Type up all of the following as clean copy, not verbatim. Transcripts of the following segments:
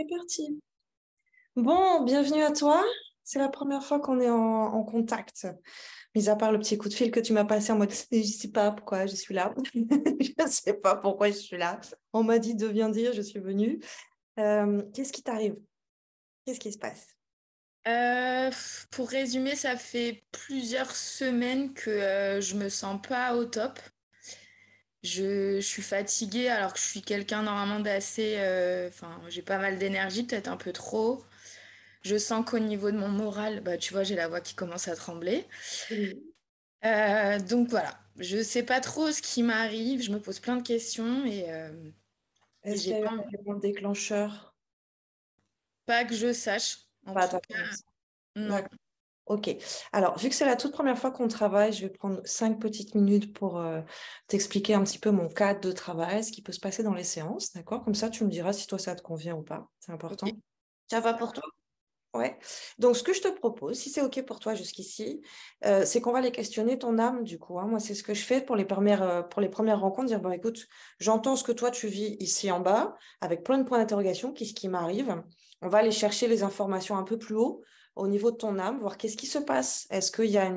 C'est parti. Bon, bienvenue à toi. C'est la première fois qu'on est en contact. Mis à part le petit coup de fil que tu m'as passé en mode je sais pas pourquoi je suis là. Je ne sais pas pourquoi je suis là. On m'a dit de viens dire, je suis venue. Qu'est-ce qui t'arrive? Qu'est-ce qui se passe? Pour résumer, ça fait plusieurs semaines que je me sens pas au top. Je suis fatiguée alors que je suis quelqu'un normalement d'assez... Enfin, j'ai pas mal d'énergie, peut-être un peu trop. Je sens qu'au niveau de mon moral, bah, tu vois, j'ai la voix qui commence à trembler. Oui. Donc voilà, je sais pas trop ce qui m'arrive, je me pose plein de questions et Est-ce j'ai qu'il y a eu pas, un élément déclencheur? pas que je sache, en Pas à tout ta cas, connaissance. non. D'accord. Ok. Alors, vu que c'est la toute première fois qu'on travaille, je vais prendre 5 petites minutes pour t'expliquer un petit peu mon cadre de travail, ce qui peut se passer dans les séances, d'accord? Comme ça, tu me diras si toi, ça te convient ou pas. C'est Ok, important. Ça va pour toi? Ouais. Donc, ce que je te propose, si c'est OK pour toi jusqu'ici, c'est qu'on va aller questionner ton âme, du coup, hein. Moi, c'est ce que je fais pour les premières rencontres, dire, bon, écoute, j'entends ce que toi, tu vis ici en bas, avec plein de points d'interrogation, qu'est-ce qui m'arrive? On va aller chercher les informations un peu plus haut, au niveau de ton âme, voir qu'est-ce qui se passe. Est-ce qu'il y a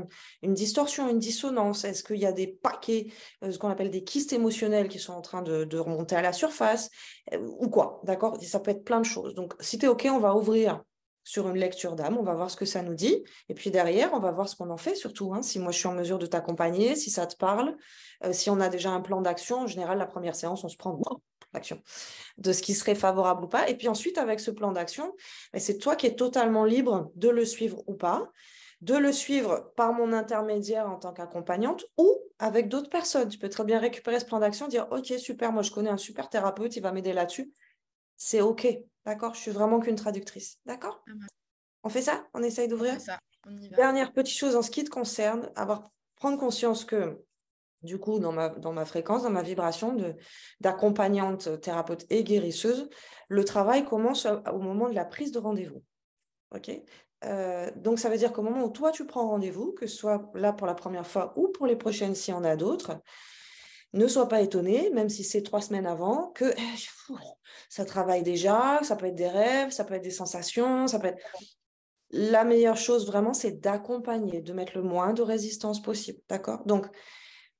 une distorsion, une dissonance? Est-ce qu'il y a des paquets, ce qu'on appelle des kystes émotionnels qui sont en train de remonter à la surface, ou quoi, d'accord? Ça peut être plein de choses. Donc, si tu es OK, on va ouvrir sur une lecture d'âme, on va voir ce que ça nous dit. Et puis derrière, on va voir ce qu'on en fait surtout, hein, si moi je suis en mesure de t'accompagner, si ça te parle, si on a déjà un plan d'action. En général, la première séance, on se prend l'action de ce qui serait favorable ou pas. Et puis ensuite, avec ce plan d'action, c'est toi qui es totalement libre de le suivre ou pas, de le suivre par mon intermédiaire en tant qu'accompagnante ou avec d'autres personnes. Tu peux très bien récupérer ce plan d'action, dire, OK, super, moi je connais un super thérapeute, il va m'aider là-dessus. C'est OK, d'accord? Je suis vraiment qu'une traductrice, d'accord? ça marche. On fait ça? On essaye On d'ouvrir? fait ça, on y va. Dernière petite chose en ce qui te concerne, prendre conscience que, du coup, dans ma fréquence, dans ma vibration d'accompagnante, thérapeute et guérisseuse, le travail commence au moment de la prise de rendez-vous. OK? Donc, ça veut dire qu'au moment où toi, tu prends rendez-vous, que ce soit là pour la première fois ou pour les prochaines s'il y en a d'autres, ne sois pas étonné, même si c'est 3 semaines avant, que ça travaille déjà, ça peut être des rêves, ça peut être des sensations, ça peut être la meilleure chose vraiment, c'est d'accompagner, de mettre le moins de résistance possible, d'accord? Donc,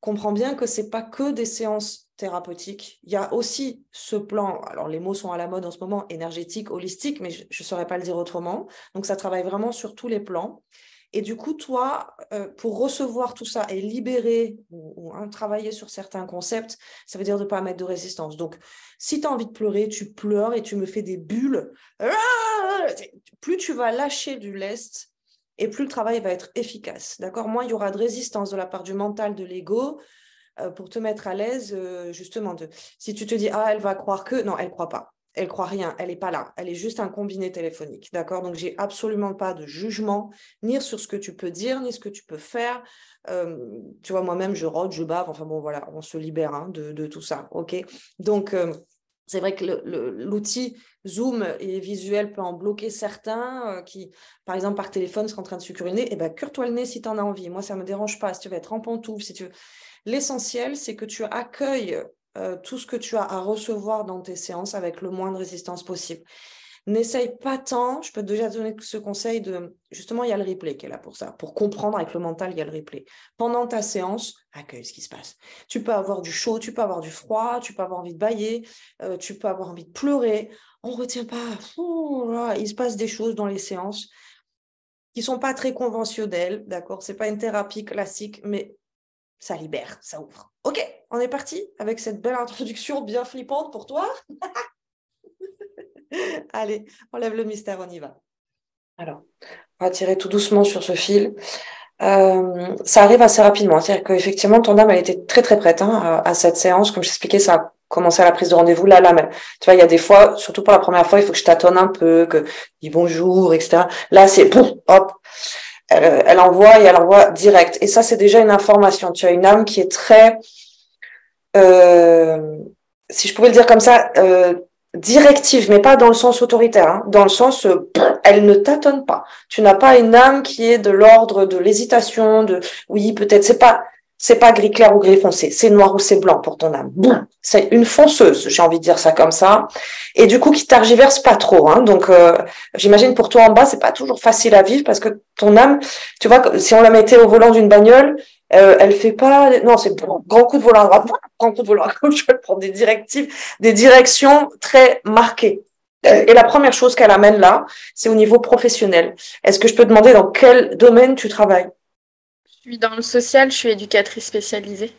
comprends bien que c'est pas que des séances thérapeutiques. Il y a aussi ce plan, alors les mots sont à la mode en ce moment, énergétique, holistique, mais je ne saurais pas le dire autrement. Donc, ça travaille vraiment sur tous les plans. Et du coup, toi, pour recevoir tout ça et libérer ou travailler sur certains concepts, ça veut dire de ne pas mettre de résistance. Donc, si tu as envie de pleurer, tu pleures et tu me fais des bulles. Ah, plus tu vas lâcher du lest et plus le travail va être efficace. D'accord? Moins il y aura de résistance de la part du mental, de l'ego, pour te mettre à l'aise, justement. Si tu te dis, ah, elle va croire que, non, elle ne croit pas. Elle croit rien, elle n'est pas là. Elle est juste un combiné téléphonique. D'accord? Donc, j'ai absolument pas de jugement, ni sur ce que tu peux dire, ni ce que tu peux faire. Tu vois, moi-même, je rôde, je bave. Enfin bon, voilà, on se libère, hein, de tout ça. OK? Donc, c'est vrai que l'outil Zoom et visuel peut en bloquer certains qui, par exemple, par téléphone, seraient en train de se curer le nez. Eh bien, cure-toi le nez si tu en as envie. Moi, ça ne me dérange pas. Si tu veux être en pantoufle, si tu veux. L'essentiel, c'est que tu accueilles tout ce que tu as à recevoir dans tes séances avec le moins de résistance possible. N'essaye pas tant, je peux déjà te donner ce conseil de, justement, il y a le replay qui est là pour ça. Pour comprendre avec le mental, il y a le replay. Pendant ta séance, accueille ce qui se passe. Tu peux avoir du chaud, tu peux avoir du froid, tu peux avoir envie de bâiller, tu peux avoir envie de pleurer. On ne retient pas. Ouh là, il se passe des choses dans les séances qui ne sont pas très conventionnelles, d'accord? Ce n'est pas une thérapie classique, mais ça libère, ça ouvre. Ok, on est parti avec cette belle introduction bien flippante pour toi. Allez, on lève le mystère, on y va. Alors, on va tirer tout doucement sur ce fil. Ça arrive assez rapidement. C'est-à-dire qu'effectivement, ton âme, elle était très très prête, hein, à cette séance. Comme je t'expliquais, ça a commencé à la prise de rendez-vous. Là, mais, tu vois, il y a des fois, surtout pour la première fois, il faut que je tâtonne un peu, que je dis bonjour, etc. Là, c'est pouf, hop, elle envoie et elle envoie direct. Et ça, c'est déjà une information. Tu as une âme qui est très, euh, si je pouvais le dire comme ça, directive, mais pas dans le sens autoritaire, hein, dans le sens, elle ne tâtonne pas. Tu n'as pas une âme qui est de l'ordre de l'hésitation, de oui, peut-être, c'est pas gris clair ou gris foncé, c'est noir ou c'est blanc pour ton âme. Boum, c'est une fonceuse, j'ai envie de dire ça comme ça, et du coup qui targiverse pas trop. Hein. Donc j'imagine pour toi en bas, c'est pas toujours facile à vivre parce que ton âme, tu vois, si on la mettait au volant d'une bagnole, elle fait pas, non, c'est grand coup de volant à droite, grand coup de volant à gauche, elle prend des directives, des directions très marquées. Et la première chose qu'elle amène là, c'est au niveau professionnel. Est-ce que je peux demander dans quel domaine tu travailles? Je suis dans le social, je suis éducatrice spécialisée.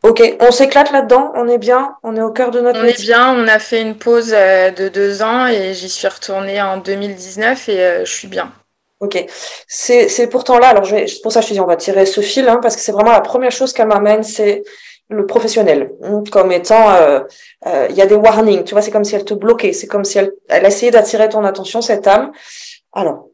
Ok, on s'éclate là-dedans, on est bien, on est au cœur de notre On est métier. bien, on a fait une pause de 2 ans et j'y suis retournée en 2019 et je suis bien. Ok, c'est pourtant là, alors c'est pour ça que je te dis, on va tirer ce fil, hein, parce que c'est vraiment la première chose qu'elle m'amène, c'est le professionnel, hein, comme étant, il y a des warnings, tu vois, c'est comme si elle te bloquait, c'est comme si elle essayait d'attirer ton attention, cette âme. Alors,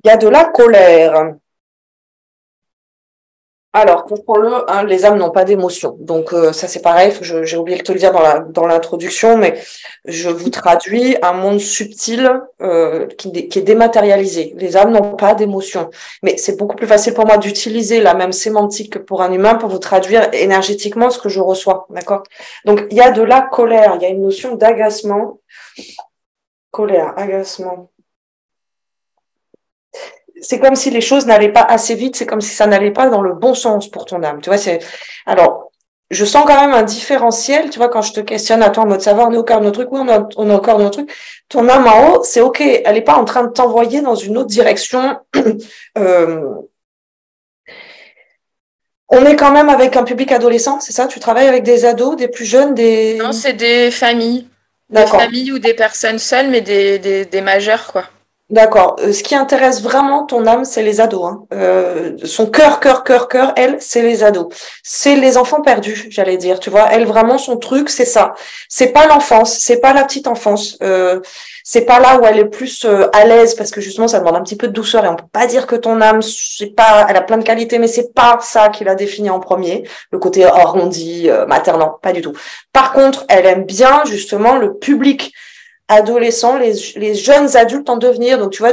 il y a de la colère. Alors, comprends-le, hein, les âmes n'ont pas d'émotion. Donc, ça, c'est pareil, j'ai oublié de te le dire dans l'introduction, mais je vous traduis un monde subtil qui est dématérialisé. Les âmes n'ont pas d'émotion. Mais c'est beaucoup plus facile pour moi d'utiliser la même sémantique que pour un humain pour vous traduire énergétiquement ce que je reçois. D'accord? Donc, il y a de la colère, il y a une notion d'agacement. Colère, agacement. C'est comme si les choses n'allaient pas assez vite, c'est comme si ça n'allait pas dans le bon sens pour ton âme. Tu vois, alors, je sens quand même un différentiel, tu vois, quand je te questionne à toi en mode ça va, on est au cœur de nos trucs, oui, on est au cœur de nos trucs. Ton âme en haut, c'est ok, elle n'est pas en train de t'envoyer dans une autre direction. On est quand même avec un public adolescent, c'est ça? Tu travailles avec des ados, des plus jeunes, des... Non, c'est des familles. Des D'accord. familles ou des personnes seules, mais des majeurs, quoi. D'accord. Ce qui intéresse vraiment ton âme, c'est les ados. Hein. Son cœur, elle, c'est les ados. C'est les enfants perdus, j'allais dire. Tu vois, elle vraiment son truc, c'est ça. C'est pas l'enfance, c'est pas la petite enfance. C'est pas là où elle est plus à l'aise parce que justement, ça demande un petit peu de douceur et on peut pas dire que ton âme, c'est pas, elle a plein de qualités, mais c'est pas ça qui l'a définie en premier. Le côté arrondi, maternant, pas du tout. Par contre, elle aime bien justement le public adolescents, les jeunes adultes en devenir. Donc, tu vois,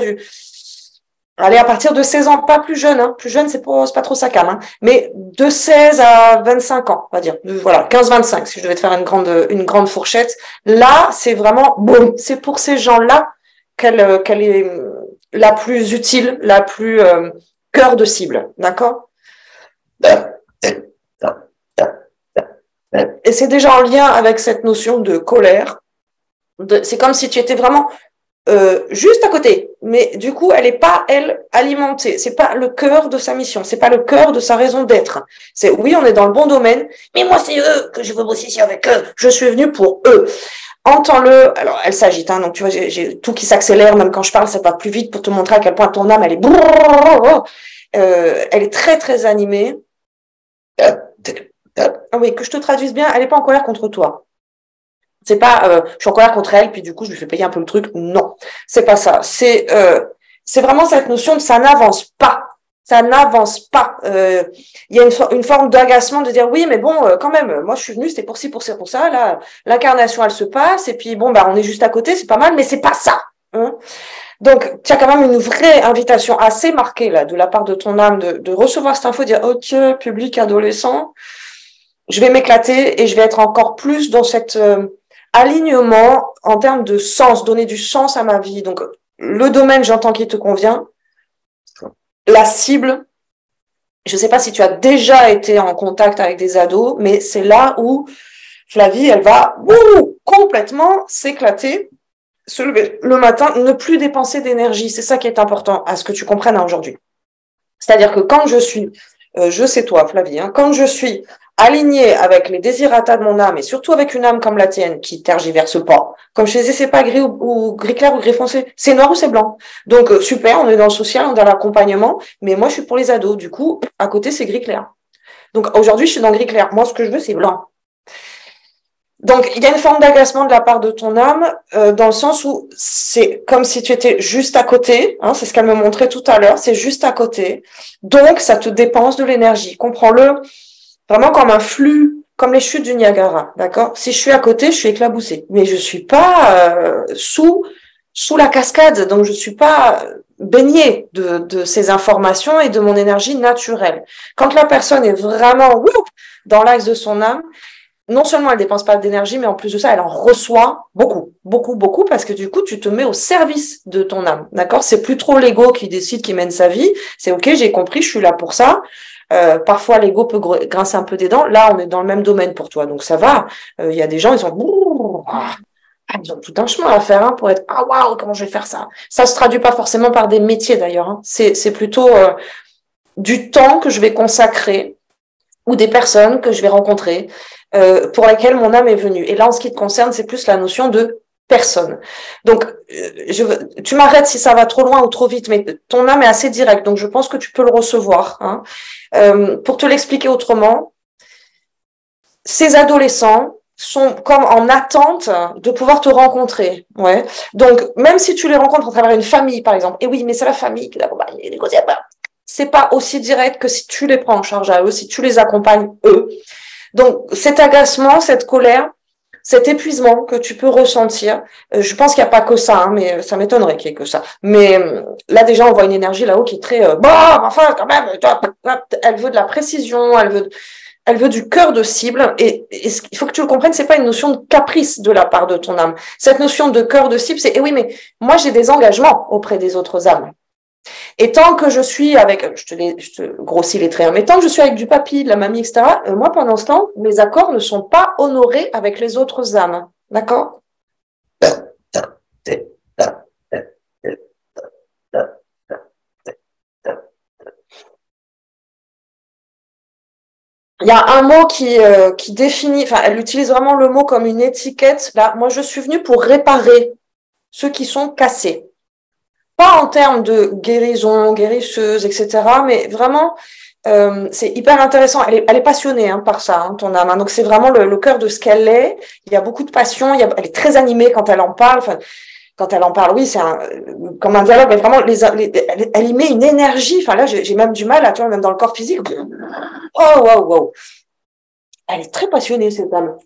allez, à partir de 16 ans, pas plus jeune, hein. Plus jeune, c'est pas trop sa cam, hein. Mais de 16 à 25 ans, on va dire. Voilà, 15-25, si je devais te faire une grande fourchette. Là, c'est vraiment, bon, c'est pour ces gens-là qu'elle est la plus utile, la plus cœur de cible. D'accord? Et c'est déjà en lien avec cette notion de colère. C'est comme si tu étais vraiment juste à côté, mais du coup, elle n'est pas, elle, alimentée. C'est pas le cœur de sa mission, c'est pas le cœur de sa raison d'être. C'est oui, on est dans le bon domaine, mais moi, c'est eux que je veux bosser ici avec eux. Je suis venue pour eux. Entends-le. Alors, elle s'agite, hein, donc tu vois, j'ai tout qui s'accélère, même quand je parle, ça va plus vite pour te montrer à quel point ton âme, elle est elle est très, très animée. Ah oui, que je te traduise bien, elle n'est pas en colère contre toi. C'est pas, je suis en colère contre elle, puis du coup, je lui fais payer un peu le truc. Non, c'est pas ça. C'est vraiment cette notion de ça n'avance pas. Ça n'avance pas. Il y a une forme d'agacement de dire oui, mais bon, quand même, moi je suis venue, c'était pour ci, pour ça, pour ça. Là, l'incarnation, elle se passe, et puis bon, bah, on est juste à côté, c'est pas mal, mais c'est pas ça. Hein. Donc, tu as quand même une vraie invitation assez marquée là de la part de ton âme de recevoir cette info, de dire ok, public adolescent, je vais m'éclater et je vais être encore plus dans cet alignement en termes de sens, donner du sens à ma vie. Donc, le domaine, j'entends qu'il te convient. La cible, je ne sais pas si tu as déjà été en contact avec des ados, mais c'est là où Flavie, elle va complètement s'éclater, se lever le matin, ne plus dépenser d'énergie. C'est ça qui est important à ce que tu comprennes aujourd'hui. C'est-à-dire que quand je suis, je sais toi, Flavie, hein, quand je suis alignée avec les désirata de mon âme et surtout avec une âme comme la tienne qui tergiverse pas, comme je disais, c'est pas gris ou gris clair ou gris foncé, c'est noir ou c'est blanc. Donc super, on est dans le social, on est dans l'accompagnement, mais moi je suis pour les ados. Du coup, à côté c'est gris clair. Donc aujourd'hui je suis dans gris clair. Moi ce que je veux c'est blanc. Donc, il y a une forme d'agacement de la part de ton âme, dans le sens où c'est comme si tu étais juste à côté, hein, c'est ce qu'elle me montrait tout à l'heure, c'est juste à côté. Donc, ça te dépense de l'énergie. Comprends-le vraiment comme un flux comme les chutes du Niagara, d'accord? Si je suis à côté, je suis éclaboussée, mais je suis pas sous la cascade, donc je suis pas baignée de ces informations et de mon énergie naturelle. Quand la personne est vraiment dans l'axe de son âme, non seulement elle dépense pas d'énergie, mais en plus de ça, elle en reçoit beaucoup, beaucoup, beaucoup, parce que du coup, tu te mets au service de ton âme, d'accord? C'est plus trop l'ego qui décide, qui mène sa vie. C'est ok, j'ai compris, je suis là pour ça. Parfois, l'ego peut grincer un peu des dents. Là, on est dans le même domaine pour toi, donc ça va. Il y a des gens, ils ont tout un chemin à faire pour être ah waouh, comment je vais faire ça? Ça se traduit pas forcément par des métiers d'ailleurs. Hein. C'est plutôt du temps que je vais consacrer ou des personnes que je vais rencontrer pour lesquelles mon âme est venue. Et là, en ce qui te concerne, c'est plus la notion de personne. Donc, tu m'arrêtes si ça va trop loin ou trop vite, mais ton âme est assez directe, donc je pense que tu peux le recevoir. Hein. Pour te l'expliquer autrement, ces adolescents sont comme en attente de pouvoir te rencontrer. Ouais. Donc, même si tu les rencontres à travers une famille, par exemple, et oui, mais c'est la famille qui l'accompagne, c'est pas aussi direct que si tu les prends en charge à eux, si tu les accompagnes eux. Donc, cet agacement, cette colère, cet épuisement que tu peux ressentir, je pense qu'il n'y a pas que ça, hein, mais ça m'étonnerait qu'il y ait que ça. Mais là, déjà, on voit une énergie là-haut qui est très enfin, quand même, elle veut de la précision, elle veut du cœur de cible. Et il faut que tu le comprennes, c'est pas une notion de caprice de la part de ton âme. Cette notion de cœur de cible, c'est, oui, mais moi, j'ai des engagements auprès des autres âmes. Et tant que je suis avec, je te grossis les traits, mais tant que je suis avec du papy, de la mamie, etc., moi, pendant ce temps, mes accords ne sont pas honorés avec les autres âmes. D'accord? Il y a un mot qui définit, enfin, elle utilise vraiment le mot comme une étiquette. Là, moi, je suis venue pour réparer ceux qui sont cassés. Pas en termes de guérison, guérisseuse, etc., mais vraiment, c'est hyper intéressant. Elle est passionnée par ça, hein, ton âme. Hein. Donc, c'est vraiment le cœur de ce qu'elle est. Il y a beaucoup de passion. Elle est très animée quand elle en parle. Enfin, quand elle en parle, oui, c'est comme un dialogue, mais vraiment, elle y met une énergie. Enfin, là, j'ai même du mal, tu vois, même dans le corps physique. Oh, wow, wow. Elle est très passionnée, cette dame.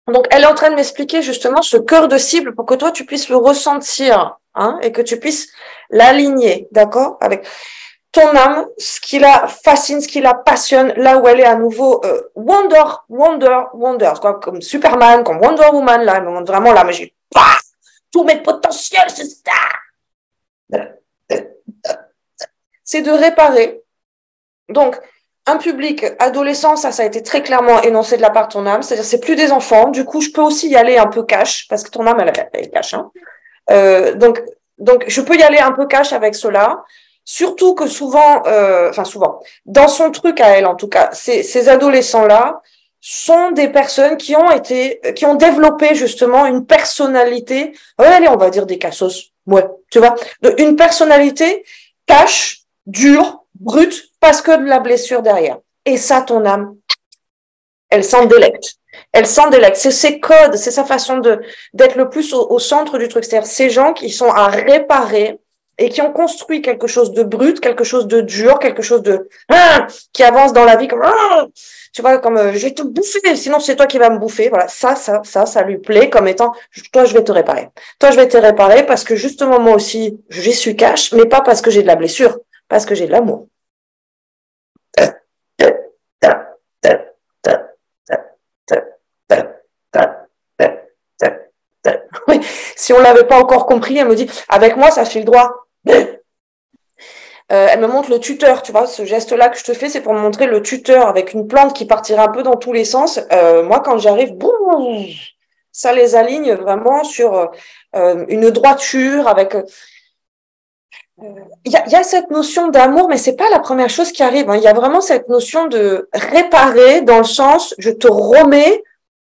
Donc, elle est en train de m'expliquer justement ce cœur de cible pour que toi, tu puisses le ressentir, hein, et que tu puisses l'aligner, d'accord, avec ton âme, ce qui la fascine, ce qui la passionne, là où elle est à nouveau wonder, quoi, comme Superman, comme Wonder Woman, là, elle me montre vraiment là, mais j'ai pas tous mes potentiels, c'est ça. C'est de réparer. Donc, un public adolescent, ça a été très clairement énoncé de la part de ton âme, c'est-à-dire c'est plus des enfants, du coup je peux aussi y aller un peu cash, parce que ton âme elle est cash, hein. Donc je peux y aller un peu cash avec cela, surtout que souvent, dans son truc à elle en tout cas, ces adolescents-là sont des personnes qui ont développé justement une personnalité, allez, on va dire des cassos, ouais, tu vois, une personnalité cash, dure, brute, parce que de la blessure derrière. Et ça, ton âme, elle s'en délecte. Elle s'en délecte. C'est ses codes, c'est sa façon d'être le plus au centre du truc. C'est-à-dire ces gens qui sont à réparer et qui ont construit quelque chose de brut, quelque chose de dur, quelque chose de qui avance dans la vie comme tu vois, comme je vais te bouffer, sinon c'est toi qui vas me bouffer. Voilà, ça lui plaît comme étant toi je vais te réparer. Toi je vais te réparer parce que justement moi aussi j'y suis cash, mais pas parce que j'ai de la blessure, parce que j'ai de l'amour. Oui, si on l'avait pas encore compris, elle me dit avec moi ça file droit. Elle me montre le tuteur, tu vois, ce geste-là que je te fais, c'est pour me montrer le tuteur avec une plante qui partira un peu dans tous les sens. Moi, quand j'arrive, boum, ça les aligne vraiment sur une droiture avec. Il y a cette notion d'amour, mais c'est pas la première chose qui arrive. Hein. Il y a vraiment cette notion de réparer dans le sens, je te remets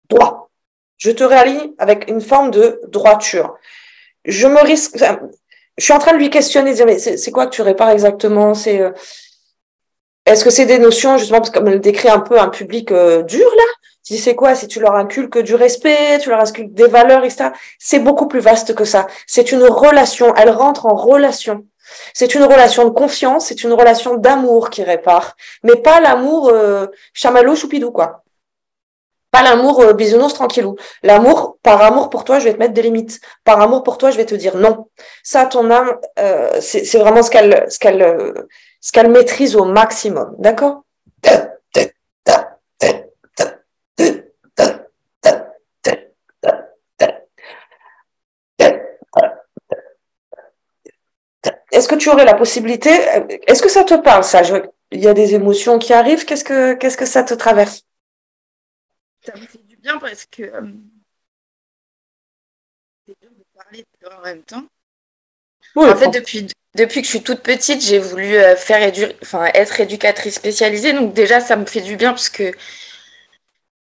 droit. Je te réaligne avec une forme de droiture. Je me risque. Je suis en train de lui questionner, dire mais c'est quoi que tu répares exactement? Est-ce que c'est des notions justement parce que comme elle décrit un peu un public dur là? Si c'est quoi? Si tu leur inculques du respect, tu leur inculques des valeurs, etc. C'est beaucoup plus vaste que ça. C'est une relation. Elle rentre en relation. C'est une relation de confiance, c'est une relation d'amour qui répare, mais pas l'amour chamallow choupidou quoi. Pas l'amour bisounours tranquillou. L'amour, par amour pour toi, je vais te mettre des limites. Par amour pour toi, je vais te dire non. Ça, ton âme, c'est vraiment ce qu'elle maîtrise au maximum. D'accord? Est-ce que tu aurais la possibilité, est-ce que ça te parle, ça? Il y a des émotions qui arrivent. Qu'est-ce que ça te traverse? Ça me fait du bien parce que c'est dur de parler et de pleurer en même temps. Oui, En fait, depuis que je suis toute petite, j'ai voulu être éducatrice spécialisée. Donc déjà, ça me fait du bien parce que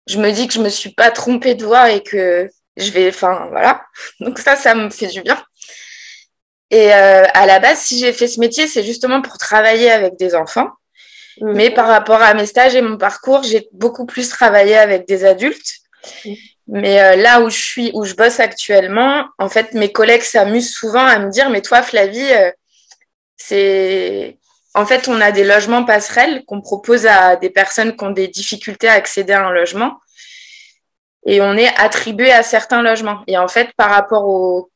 je me dis que je me suis pas trompée de voie et que voilà. Donc ça me fait du bien. Et à la base, si j'ai fait ce métier, c'est justement pour travailler avec des enfants. Mais par rapport à mes stages et mon parcours, j'ai beaucoup plus travaillé avec des adultes. Mais là où je bosse actuellement, en fait, mes collègues s'amusent souvent à me dire, mais toi, Flavie, en fait, on a des logements passerelles qu'on propose à des personnes qui ont des difficultés à accéder à un logement. Et on est attribué à certains logements. Et en fait, par rapport aux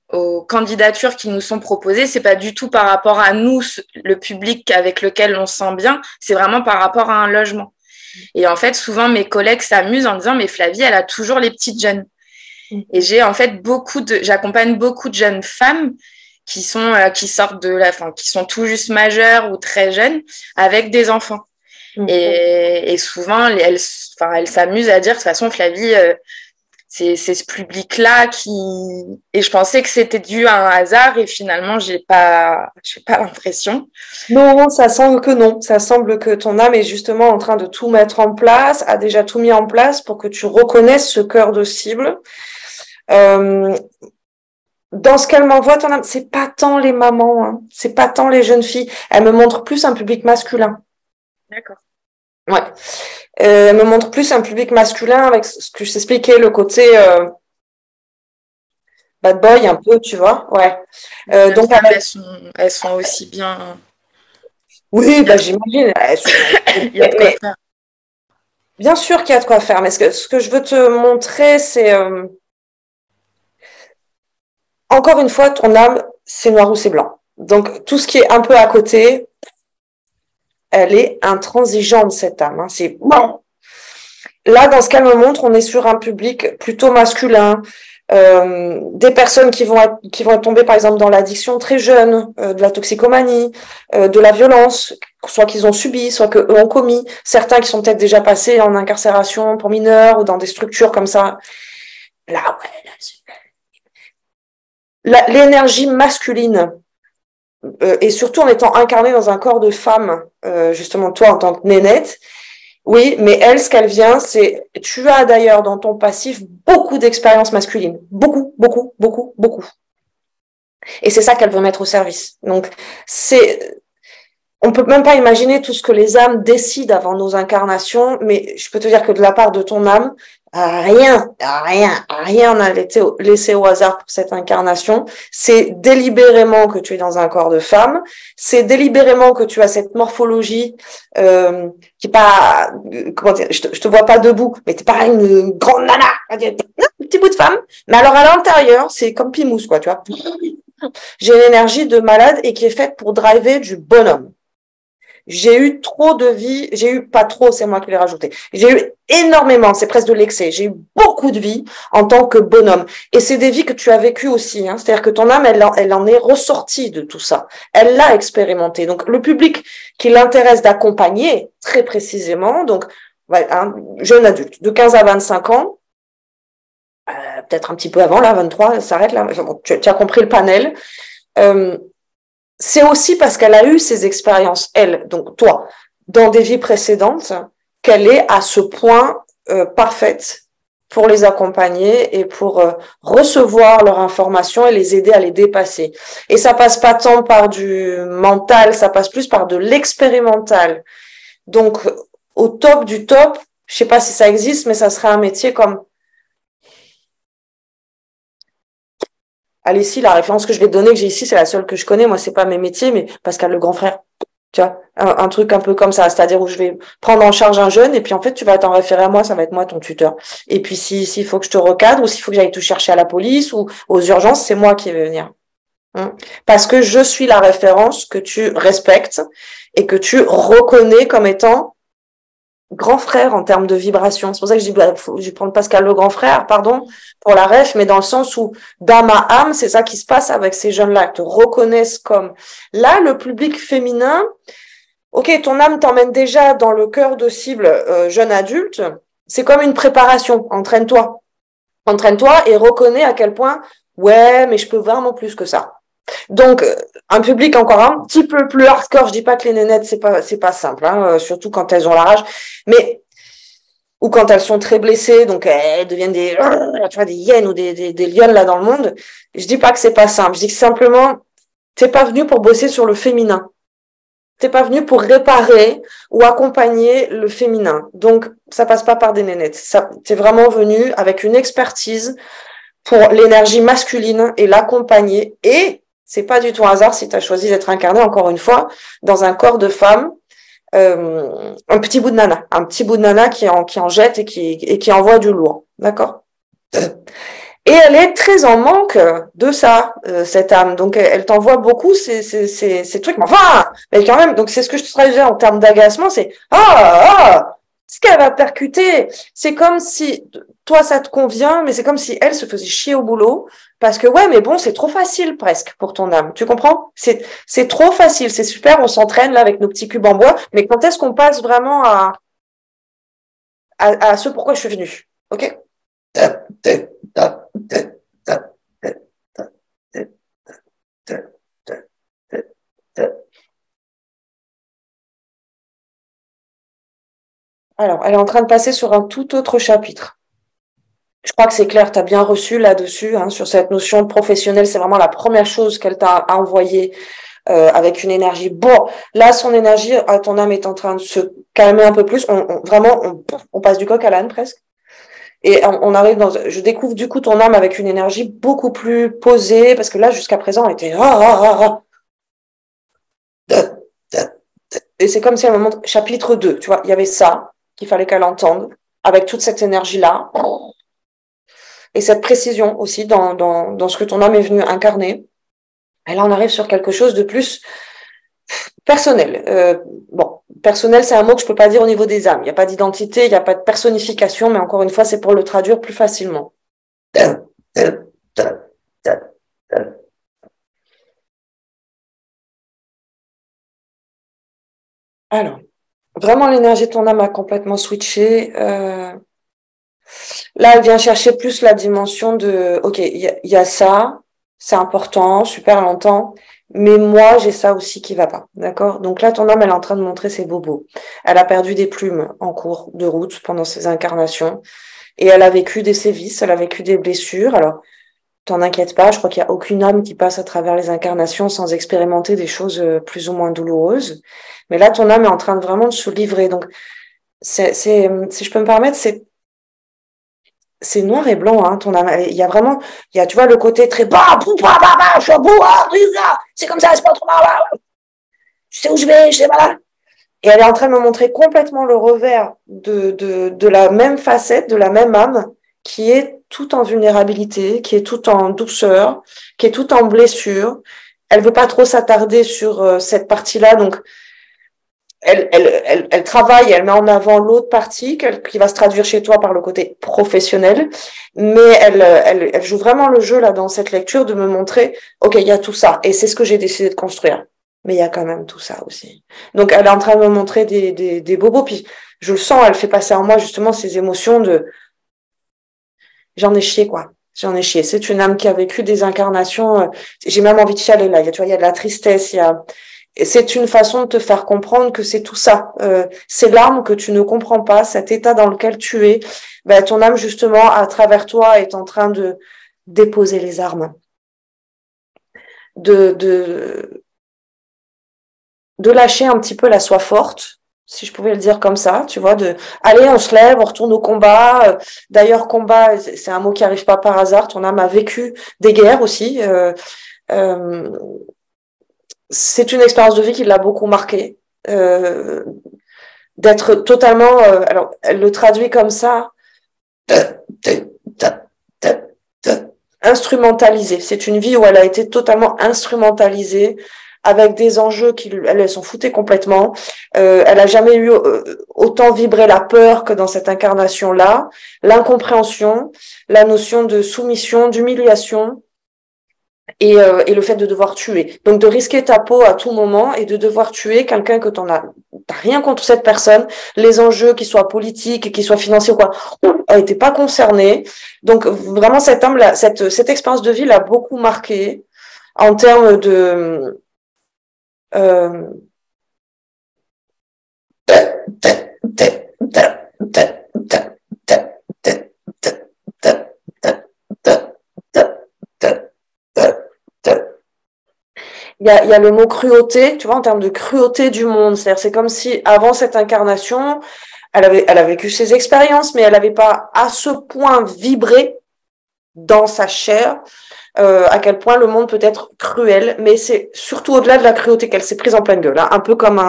candidatures qui nous sont proposées, c'est pas du tout par rapport à nous, le public avec lequel on se sent bien, c'est vraiment par rapport à un logement. Et en fait, souvent, mes collègues s'amusent en disant, mais Flavie, elle a toujours les petites jeunes. Et j'ai en fait j'accompagne beaucoup de jeunes femmes qui sortent qui sont tout juste majeures ou très jeunes avec des enfants. Et souvent, elles s'amusent à dire, de toute façon, Flavie, c'est ce public-là qui... Et je pensais que c'était dû à un hasard et finalement, j'ai pas l'impression. Non, ça semble que non. Ça semble que ton âme est justement en train de tout mettre en place, a déjà tout mis en place pour que tu reconnaisses ce cœur de cible. Dans ce qu'elle m'envoie, ton âme, c'est pas tant les mamans, hein. C'est pas tant les jeunes filles. Elle me montre plus un public masculin. D'accord. Ouais. Elle me montre plus un public masculin avec ce que je t'expliquais, le côté bad boy un peu, tu vois. Ouais. Donc elles sont aussi bien. oui, bah j'imagine. Il y a de quoi faire. Bien sûr qu'il y a de quoi faire, mais ce que je veux te montrer, c'est encore une fois, ton âme, c'est noir ou c'est blanc. Donc tout ce qui est un peu à côté, elle est intransigeante, cette âme. Hein. C'est bon. Là, dans ce qu'elle me montre, on est sur un public plutôt masculin. Des personnes qui vont être tombées, par exemple, dans l'addiction très jeune, de la toxicomanie, de la violence, soit qu'ils ont subi, soit qu'eux ont commis. Certains qui sont peut-être déjà passés en incarcération pour mineurs ou dans des structures comme ça. Là, ouais, l'énergie masculine, et surtout en étant incarnée dans un corps de femme, justement toi en tant que nénette, oui, mais elle, ce qu'elle vient, c'est, tu as d'ailleurs dans ton passif beaucoup d'expériences masculines. Beaucoup, beaucoup, beaucoup, beaucoup. Et c'est ça qu'elle veut mettre au service. Donc, on peut même pas imaginer tout ce que les âmes décident avant nos incarnations, mais je peux te dire que de la part de ton âme, rien n'a été laissé au hasard pour cette incarnation. C'est délibérément que tu es dans un corps de femme. C'est délibérément que tu as cette morphologie qui est pas, comment dire, je te vois pas debout, mais t'es pas une grande nana, un petit bout de femme. Mais alors à l'intérieur, c'est comme Pimousse, quoi, tu vois. J'ai une énergie de malade et qui est faite pour driver du bonhomme. J'ai eu trop de vie, j'ai eu pas trop, c'est moi qui l'ai rajouté. J'ai eu énormément, c'est presque de l'excès. J'ai eu beaucoup de vie en tant que bonhomme. Et c'est des vies que tu as vécues aussi. Hein. C'est-à-dire que ton âme, elle en est ressortie de tout ça. Elle l'a expérimenté. Donc le public qui l'intéresse d'accompagner très précisément, donc un jeune adulte de 15 à 25 ans, peut-être un petit peu avant, là, 23, ça s'arrête là. Bon, tu as compris le panel. C'est aussi parce qu'elle a eu ces expériences, elle, donc toi, dans des vies précédentes, qu'elle est à ce point parfaite pour les accompagner et pour recevoir leur information et les aider à les dépasser. Et ça passe pas tant par du mental, ça passe plus par de l'expérimental. Donc, au top du top, je sais pas si ça existe, mais ça serait un métier comme... Allez, si, la référence que je vais te donner, que j'ai ici, c'est la seule que je connais. Moi, c'est pas mes métiers, mais Pascal le grand frère, Tu vois, un truc un peu comme ça, c'est-à-dire où je vais prendre en charge un jeune et puis en fait, tu vas t'en référer à moi, ça va être moi ton tuteur. Et puis s'il faut que je te recadre ou s'il faut que j'aille te chercher à la police ou aux urgences, c'est moi qui vais venir. Parce que je suis la référence que tu respectes et que tu reconnais comme étant grand frère en termes de vibration. C'est pour ça que je dis, je vais prendre Pascal le grand frère, pardon, pour la ref, mais dans le sens où, d'âme à âme, c'est ça qui se passe avec ces jeunes-là, qui te reconnaissent comme. Là, le public féminin, ok, ton âme t'emmène déjà dans le cœur de cible jeune adulte, c'est comme une préparation, entraîne-toi. Entraîne-toi et reconnais à quel point, ouais, mais je peux vraiment plus que ça. Donc, un public encore un petit peu plus hardcore. Je dis pas que les nénettes, c'est pas simple, hein, surtout quand elles ont la rage, mais ou quand elles sont très blessées, donc elles deviennent tu vois, des hyènes ou des lionnes là dans le monde. Je dis pas que c'est pas simple. Je dis que simplement, t'es pas venu pour bosser sur le féminin. T'es pas venu pour réparer ou accompagner le féminin. Donc, ça passe pas par des nénettes. Ça, t'es vraiment venu avec une expertise pour l'énergie masculine et l'accompagner. Et c'est pas du tout un hasard si tu as choisi d'être incarné, encore une fois, dans un corps de femme, un petit bout de nana qui en jette et qui envoie du lourd. D'accord? Et elle est très en manque de ça, cette âme. Donc, elle t'envoie beaucoup ces trucs. Mais enfin, mais quand même, donc c'est ce que je te traduisais en termes d'agacement, c'est ce qu'elle va percuter. C'est comme si toi ça te convient, mais c'est comme si elle se faisait chier au boulot parce que ouais, mais bon, c'est trop facile presque pour ton âme. Tu comprends? C'est trop facile, c'est super. On s'entraîne là avec nos petits cubes en bois, mais quand est-ce qu'on passe vraiment à ce pourquoi je suis venue? Ok? Alors, elle est en train de passer sur un tout autre chapitre. Je crois que c'est clair, tu as bien reçu là-dessus, hein, sur cette notion de professionnel. C'est vraiment la première chose qu'elle t'a envoyée avec une énergie. Bon, là, son énergie à ton âme est en train de se calmer un peu plus. On passe du coq à l'âne presque. Et on arrive dans. Je découvre du coup ton âme avec une énergie beaucoup plus posée, parce que là, jusqu'à présent, elle était. Et c'est comme si à un moment, chapitre 2, tu vois, il y avait ça qu'il fallait qu'elle entende, avec toute cette énergie-là. Et cette précision aussi dans ce que ton âme est venue incarner. Et là, on arrive sur quelque chose de plus personnel. Bon, personnel, c'est un mot que je peux pas dire au niveau des âmes. Il n'y a pas d'identité, il n'y a pas de personnification, mais encore une fois, c'est pour le traduire plus facilement. Alors, vraiment, l'énergie de ton âme a complètement switché. Là, elle vient chercher plus la dimension de, ok, il y a ça, c'est important, super longtemps, mais moi, j'ai ça aussi qui va pas, d'accord? Donc là, ton âme, elle est en train de montrer ses bobos. Elle a perdu des plumes en cours de route pendant ses incarnations, et elle a vécu des sévices, elle a vécu des blessures. Alors, t'en inquiète pas, je crois qu'il y a aucune âme qui passe à travers les incarnations sans expérimenter des choses plus ou moins douloureuses. Mais là, ton âme est en train de vraiment de se livrer. Donc, si je peux me permettre, c'est noir et blanc, hein, ton âme. Il y a vraiment, tu vois, le côté très je suis au bout, c'est comme ça, c'est pas trop mal, je sais où je vais, je sais pas. Et elle est en train de me montrer complètement le revers de la même facette, de la même âme, qui est tout en vulnérabilité, qui est tout en douceur, qui est tout en blessure. Elle veut pas trop s'attarder sur cette partie-là, donc elle travaille, elle met en avant l'autre partie qui va se traduire chez toi par le côté professionnel, mais elle joue vraiment le jeu là dans cette lecture de me montrer, ok, il y a tout ça, et c'est ce que j'ai décidé de construire, mais il y a quand même tout ça aussi. Donc elle est en train de me montrer des bobos, puis je le sens, elle fait passer en moi justement ces émotions de j'en ai chié quoi. J'en ai chié. C'est une âme qui a vécu des incarnations. J'ai même envie de chialer là. Tu vois, il y a de la tristesse, c'est une façon de te faire comprendre que c'est tout ça. Ces larmes que tu ne comprends pas, cet état dans lequel tu es, ben, ton âme, justement, à travers toi, est en train de déposer les armes. De lâcher un petit peu la soie forte, si je pouvais le dire comme ça, tu vois, allez, on se lève, on retourne au combat. D'ailleurs, combat, c'est un mot qui arrive pas par hasard. Ton âme a vécu des guerres aussi. C'est une expérience de vie qui l'a beaucoup marquée. d'être totalement, alors elle le traduit comme ça, instrumentalisée. C'est une vie où elle a été totalement instrumentalisée, avec des enjeux elle s'en foutait complètement. Elle a jamais eu autant vibré la peur que dans cette incarnation-là, l'incompréhension, la notion de soumission, d'humiliation, et le fait de devoir tuer. Donc de risquer ta peau à tout moment et de devoir tuer quelqu'un que t'as rien contre cette personne, les enjeux, qu'ils soient politiques, qu'ils soient financiers ou quoi, elle n'était pas concernée. Donc vraiment cet homme, cette expérience de vie l'a beaucoup marqué en termes de il y a le mot cruauté, tu vois, en termes de cruauté du monde. C'est-à-dire, c'est comme si avant cette incarnation, elle a vécu ses expériences, mais elle n'avait pas à ce point vibré dans sa chair, à quel point le monde peut être cruel, mais c'est surtout au-delà de la cruauté qu'elle s'est prise en pleine gueule, hein, un peu comme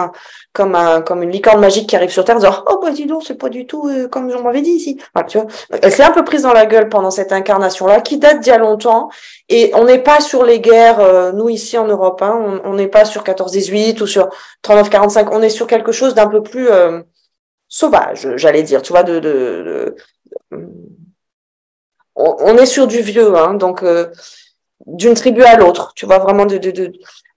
une licorne magique qui arrive sur Terre, disant oh bah dis donc, c'est pas du tout comme on m'avait dit ici. Voilà, tu vois, elle s'est un peu prise dans la gueule pendant cette incarnation-là, qui date d'il y a longtemps, et on n'est pas sur les guerres, nous ici en Europe, hein, on n'est pas sur 14-18 ou sur 39-45, on est sur quelque chose d'un peu plus sauvage, j'allais dire, tu vois, on est sur du vieux, hein, donc d'une tribu à l'autre, tu vois, vraiment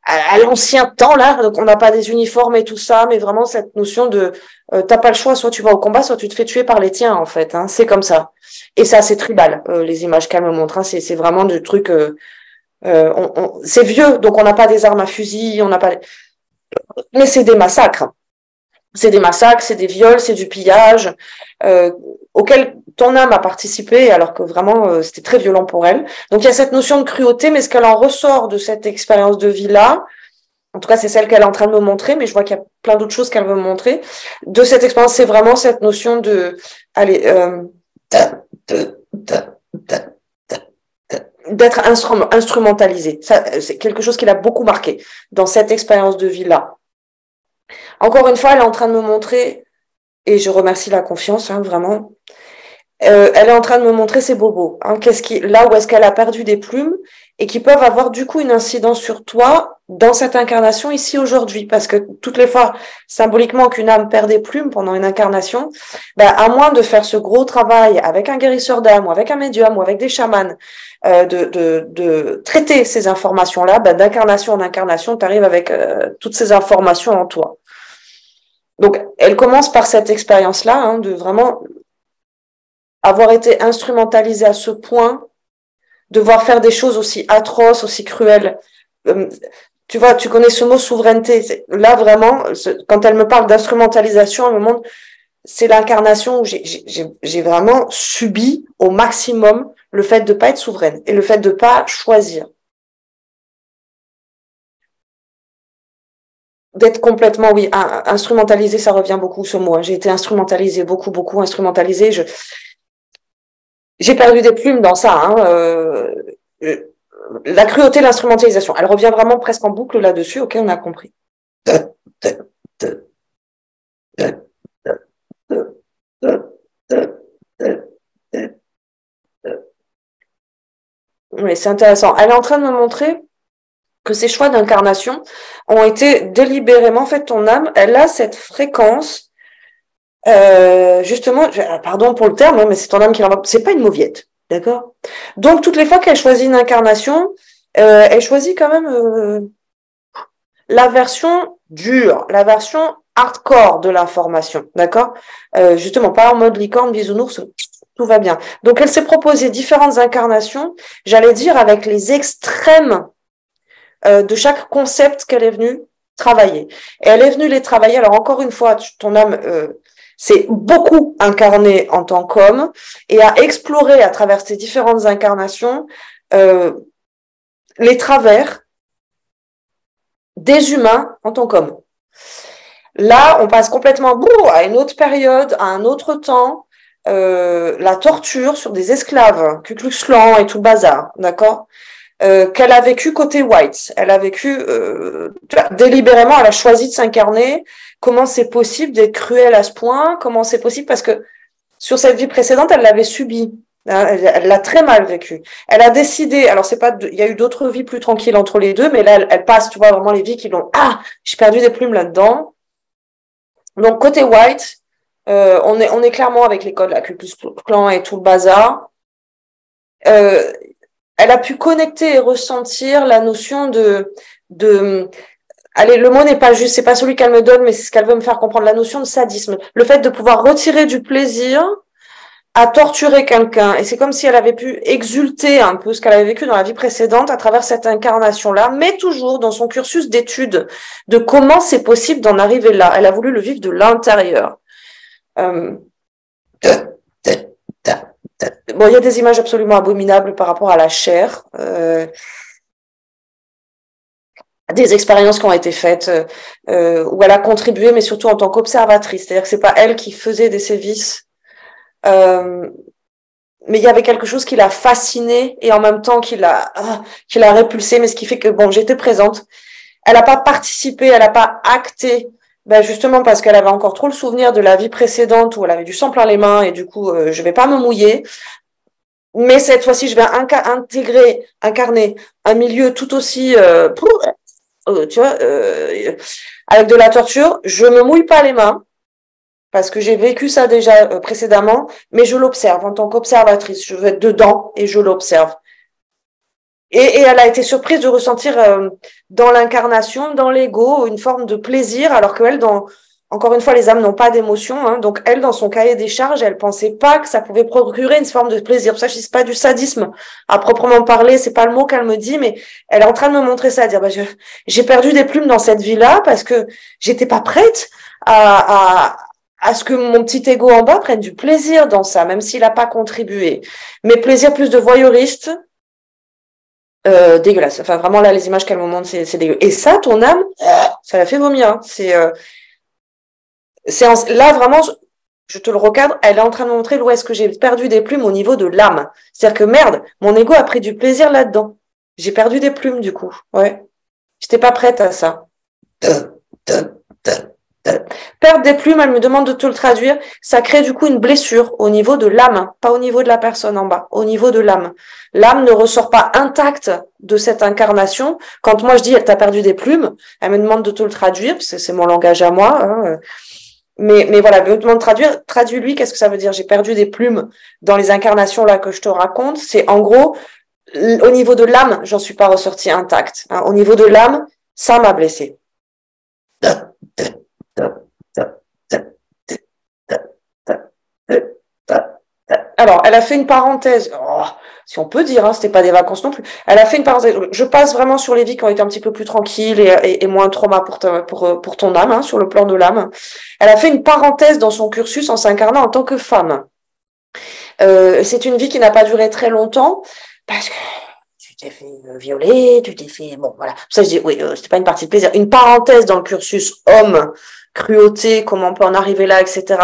à l'ancien temps là, donc on n'a pas des uniformes et tout ça, mais vraiment cette notion de t'as pas le choix, soit tu vas au combat, soit tu te fais tuer par les tiens en fait, hein, c'est comme ça. Et ça c'est tribal, les images qu'elle me montre, hein, c'est vraiment du truc, c'est vieux, donc on n'a pas des armes à fusil, on n'a pas, mais c'est des massacres. C'est des massacres, c'est des viols, c'est du pillage, auquel ton âme a participé, alors que vraiment, c'était très violent pour elle. Donc, il y a cette notion de cruauté, mais ce qu'elle en ressort de cette expérience de vie-là, en tout cas, c'est celle qu'elle est en train de me montrer, mais je vois qu'il y a plein d'autres choses qu'elle veut me montrer. De cette expérience, c'est vraiment cette notion de, allez, d'être instrumentalisé. Ça, c'est quelque chose qui l'a beaucoup marqué dans cette expérience de vie-là. Encore une fois, elle est en train de me montrer, et je remercie la confiance, hein, vraiment. Elle est en train de me montrer ses bobos, hein, là où est-ce qu'elle a perdu des plumes et qui peuvent avoir du coup une incidence sur toi dans cette incarnation ici aujourd'hui, parce que toutes les fois symboliquement qu'une âme perd des plumes pendant une incarnation, ben, à moins de faire ce gros travail avec un guérisseur d'âme ou avec un médium ou avec des chamans, de traiter ces informations-là, ben, d'incarnation en incarnation, tu arrives avec toutes ces informations en toi. Donc, elle commence par cette expérience-là, hein, de vraiment avoir été instrumentalisée à ce point, devoir faire des choses aussi atroces, aussi cruelles. Tu vois, tu connais ce mot souveraineté. Là, vraiment, quand elle me parle d'instrumentalisation, elle me montre, c'est l'incarnation où j'ai vraiment subi au maximum le fait de ne pas être souveraine et le fait de ne pas choisir. D'être complètement, oui, instrumentalisé, ça revient beaucoup ce mot. Hein. J'ai été instrumentalisée, beaucoup instrumentalisée. J'ai perdu des plumes dans ça. Hein. La cruauté, l'instrumentalisation. Elle revient vraiment presque en boucle là-dessus. Ok, on a compris. Oui, c'est intéressant. Elle est en train de me montrer que ces choix d'incarnation ont été délibérément, en fait, ton âme, elle a cette fréquence, justement, pardon pour le terme, hein, mais c'est ton âme qui l'invoque, c'est pas une mauviette, d'accord? Donc, toutes les fois qu'elle choisit une incarnation, elle choisit quand même la version dure, la version hardcore de l'information, d'accord? Justement, pas en mode licorne, bisounours, tout va bien. Donc, elle s'est proposé différentes incarnations, j'allais dire avec les extrêmes de chaque concept qu'elle est venue travailler. Et elle est venue les travailler. Alors encore une fois, ton âme s'est beaucoup incarnée en tant qu'homme et a exploré à travers ces différentes incarnations les travers des humains en tant qu'hommes. Là, on passe complètement à une autre période, à un autre temps, la torture sur des esclaves, Ku Klux Klan et tout le bazar, d'accord? Qu'elle a vécu côté white. Elle a vécu délibérément, elle a choisi de s'incarner comment c'est possible d'être cruel à ce point, comment c'est possible, parce que sur cette vie précédente, elle l'avait subie. Elle l'a très mal vécu. Elle a décidé, alors c'est pas, il y a eu d'autres vies plus tranquilles entre les deux, mais là, elle passe, tu vois, vraiment les vies qui l'ont, j'ai perdu des plumes là-dedans. Donc, côté white, on est clairement avec les codes, la Ku Klux Klan et tout le bazar. Elle a pu connecter et ressentir la notion allez, le mot n'est pas juste, c'est pas celui qu'elle me donne, mais c'est ce qu'elle veut me faire comprendre, la notion de sadisme. Le fait de pouvoir retirer du plaisir à torturer quelqu'un. Et c'est comme si elle avait pu exulter un peu ce qu'elle avait vécu dans la vie précédente à travers cette incarnation-là, mais toujours dans son cursus d'étude de comment c'est possible d'en arriver là. Elle a voulu le vivre de l'intérieur. Bon, il y a des images absolument abominables par rapport à la chair. Des expériences qui ont été faites où elle a contribué, mais surtout en tant qu'observatrice. C'est-à-dire que c'est pas elle qui faisait des sévices, mais il y avait quelque chose qui l'a fascinée et en même temps qui l'a répulsée, mais ce qui fait que bon, j'étais présente. Elle n'a pas participé, elle n'a pas acté, ben justement parce qu'elle avait encore trop le souvenir de la vie précédente où elle avait du sang plein les mains et du coup je vais pas me mouiller. Mais cette fois-ci, je vais incarner un milieu tout aussi tu vois, avec de la torture. Je me mouille pas les mains parce que j'ai vécu ça déjà précédemment, mais je l'observe en tant qu'observatrice. Je veux être dedans et je l'observe. Et elle a été surprise de ressentir dans l'incarnation, dans l'ego, une forme de plaisir, alors qu'elle, encore une fois, les âmes n'ont pas d'émotion, hein, donc elle, dans son cahier des charges, elle pensait pas que ça pouvait procurer une forme de plaisir. Pour ça, je dis, c'est pas du sadisme à proprement parler, c'est pas le mot qu'elle me dit, mais elle est en train de me montrer ça, dire, j'ai perdu des plumes dans cette vie-là parce que j'étais pas prête à ce que mon petit ego en bas prenne du plaisir dans ça, même s'il n'a pas contribué. Mais plaisir plus de voyeuriste, dégueulasse. Enfin, vraiment, là, les images qu'elle me montre, c'est dégueu. Et ça, ton âme, ça l'a fait vomir. Hein. Là, vraiment, je te le recadre, elle est en train de montrer où est-ce que j'ai perdu des plumes au niveau de l'âme. C'est-à-dire que merde, mon ego a pris du plaisir là-dedans. J'ai perdu des plumes, du coup. Ouais. J'étais pas prête à ça. Perdre des plumes, elle me demande de te le traduire, ça crée du coup une blessure au niveau de l'âme, pas au niveau de la personne en bas, au niveau de l'âme. L'âme ne ressort pas intacte de cette incarnation. Quand moi je dis, t'as perdu des plumes, elle me demande de te le traduire, parce que c'est mon langage à moi. Hein. Mais voilà, elle me demande de traduire. Traduis-lui, qu'est-ce que ça veut dire? J'ai perdu des plumes dans les incarnations là que je te raconte. C'est en gros, au niveau de l'âme, j'en suis pas ressortie intacte. Hein. Au niveau de l'âme, ça m'a blessée. Alors, elle a fait une parenthèse, si on peut dire, hein, c'était pas des vacances non plus. Elle a fait une parenthèse. Je passe vraiment sur les vies qui ont été un petit peu plus tranquilles et moins trauma pour ton âme, hein, sur le plan de l'âme. Elle a fait une parenthèse dans son cursus en s'incarnant en tant que femme. C'est une vie qui n'a pas duré très longtemps parce que tu t'es fait violer, tu t'es fait... Bon, voilà. Ça, je dis, oui, c'était pas une partie de plaisir. Une parenthèse dans le cursus homme, cruauté, comment on peut en arriver là, etc.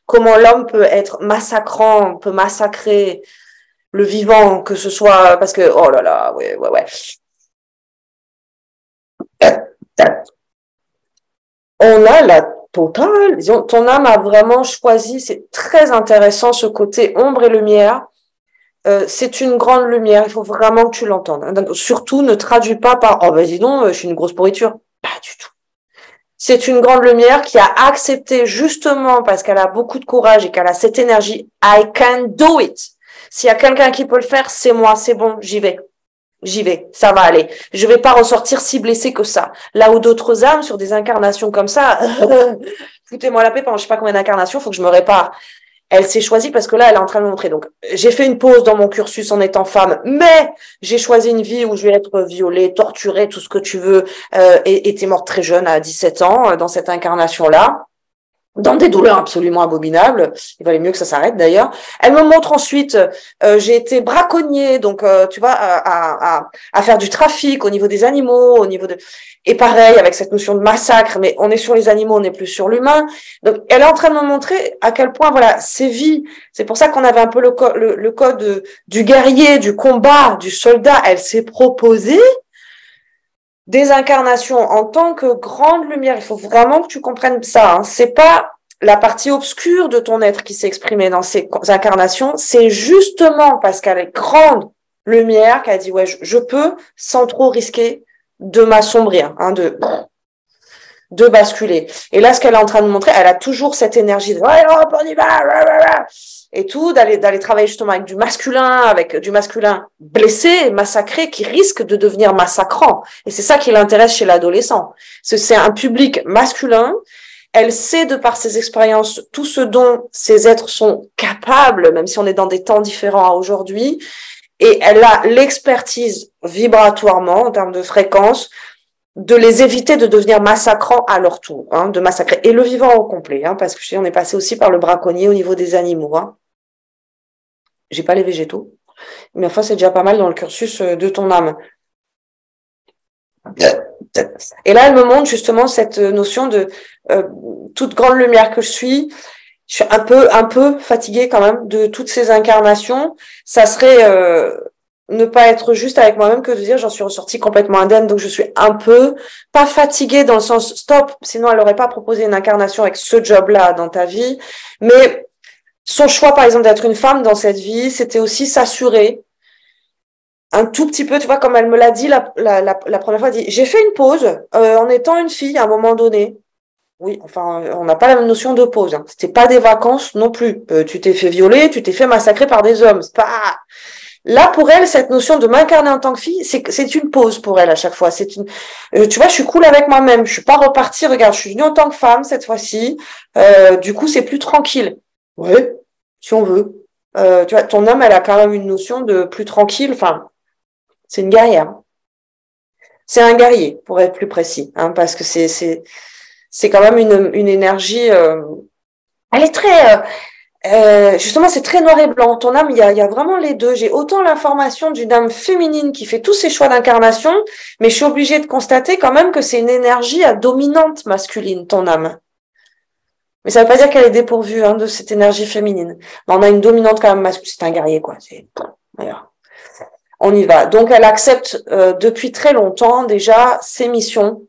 Comment l'homme peut être massacrant, peut massacrer le vivant, que ce soit... Parce que, oh là là, ouais. On a la totale. Disons, ton âme a vraiment choisi, c'est très intéressant, ce côté ombre et lumière. C'est une grande lumière, il faut vraiment que tu l'entendes. Donc, surtout, ne traduis pas par « Oh, vas-y donc, je suis une grosse pourriture ». Pas du tout. C'est une grande lumière qui a accepté justement parce qu'elle a beaucoup de courage et qu'elle a cette énergie « I can do it ». S'il y a quelqu'un qui peut le faire, c'est moi, c'est bon, j'y vais. J'y vais, ça va aller. Je vais pas ressortir si blessée que ça. Là où d'autres âmes, sur des incarnations comme ça, foutez-moi la paix pendant je sais pas combien d'incarnations, faut que je me répare. Elle s'est choisie parce que là, elle est en train de me montrer. Donc, j'ai fait une pause dans mon cursus en étant femme, mais j'ai choisi une vie où je vais être violée, torturée, tout ce que tu veux, et t'es morte très jeune, à 17 ans, dans cette incarnation-là, dans des douleurs absolument abominables. Il valait mieux que ça s'arrête d'ailleurs. Elle me montre ensuite, j'ai été braconnier, donc tu vois, à faire du trafic au niveau des animaux, au niveau de... Et pareil, avec cette notion de massacre, mais on est sur les animaux, on n'est plus sur l'humain. Donc, elle est en train de me montrer à quel point, voilà, ces vies, c'est pour ça qu'on avait un peu le code du guerrier, du combat, du soldat. Elle s'est proposée des incarnations en tant que grande lumière. Il faut vraiment que tu comprennes ça. Hein. C'est pas la partie obscure de ton être qui s'est exprimée dans ces incarnations. C'est justement parce qu'elle est grande lumière qu'elle dit ouais, je peux sans trop risquer de m'assombrir, hein, de basculer. Et là, ce qu'elle est en train de montrer, elle a toujours cette énergie de ouais, on y va, et tout, d'aller travailler justement avec du masculin blessé, massacré, qui risque de devenir massacrant. Et c'est ça qui l'intéresse chez l'adolescent. C'est un public masculin. Elle sait de par ses expériences tout ce dont ces êtres sont capables, même si on est dans des temps différents aujourd'hui. Et elle a l'expertise vibratoirement, en termes de fréquence, de les éviter de devenir massacrants à leur tour, hein, de massacrer. Et le vivant au complet, hein, parce que je sais, on est passé aussi par le braconnier au niveau des animaux. Hein. J'ai pas les végétaux, mais enfin, c'est déjà pas mal dans le cursus de ton âme. Et là, elle me montre justement cette notion de toute grande lumière que je suis. Je suis un peu fatiguée quand même de toutes ces incarnations. Ça serait ne pas être juste avec moi-même que de dire j'en suis ressortie complètement indemne, donc je suis un peu pas fatiguée dans le sens stop, sinon elle n'aurait pas proposé une incarnation avec ce job-là dans ta vie. Mais son choix, par exemple, d'être une femme dans cette vie, c'était aussi s'assurer un tout petit peu, tu vois, comme elle me l'a dit la première fois, elle dit, j'ai fait une pause en étant une fille à un moment donné. Oui, enfin, on n'a pas la même notion de pause. Hein. C'était pas des vacances non plus. Tu t'es fait violer, tu t'es fait massacrer par des hommes. C'est pas... Là, pour elle, cette notion de m'incarner en tant que fille, c'est une pause pour elle à chaque fois. C'est une, tu vois, je suis cool avec moi-même. Je suis pas repartie. Regarde, je suis venue en tant que femme cette fois-ci. Du coup, c'est plus tranquille. Ouais, si on veut. Tu vois, ton âme, elle a quand même une notion de plus tranquille. Enfin, c'est une guerrière. C'est un guerrier, pour être plus précis, hein, parce que c'est quand même une énergie. Elle est très justement, c'est très noir et blanc. Ton âme, il y a vraiment les deux. J'ai autant l'information d'une âme féminine qui fait tous ses choix d'incarnation, mais je suis obligée de constater quand même que c'est une énergie à dominante masculine, ton âme. Mais ça veut pas dire qu'elle est dépourvue hein, de cette énergie féminine. Mais on a une dominante quand même masculine. C'est un guerrier, quoi. Voilà. On y va. Donc, elle accepte depuis très longtemps déjà ses missions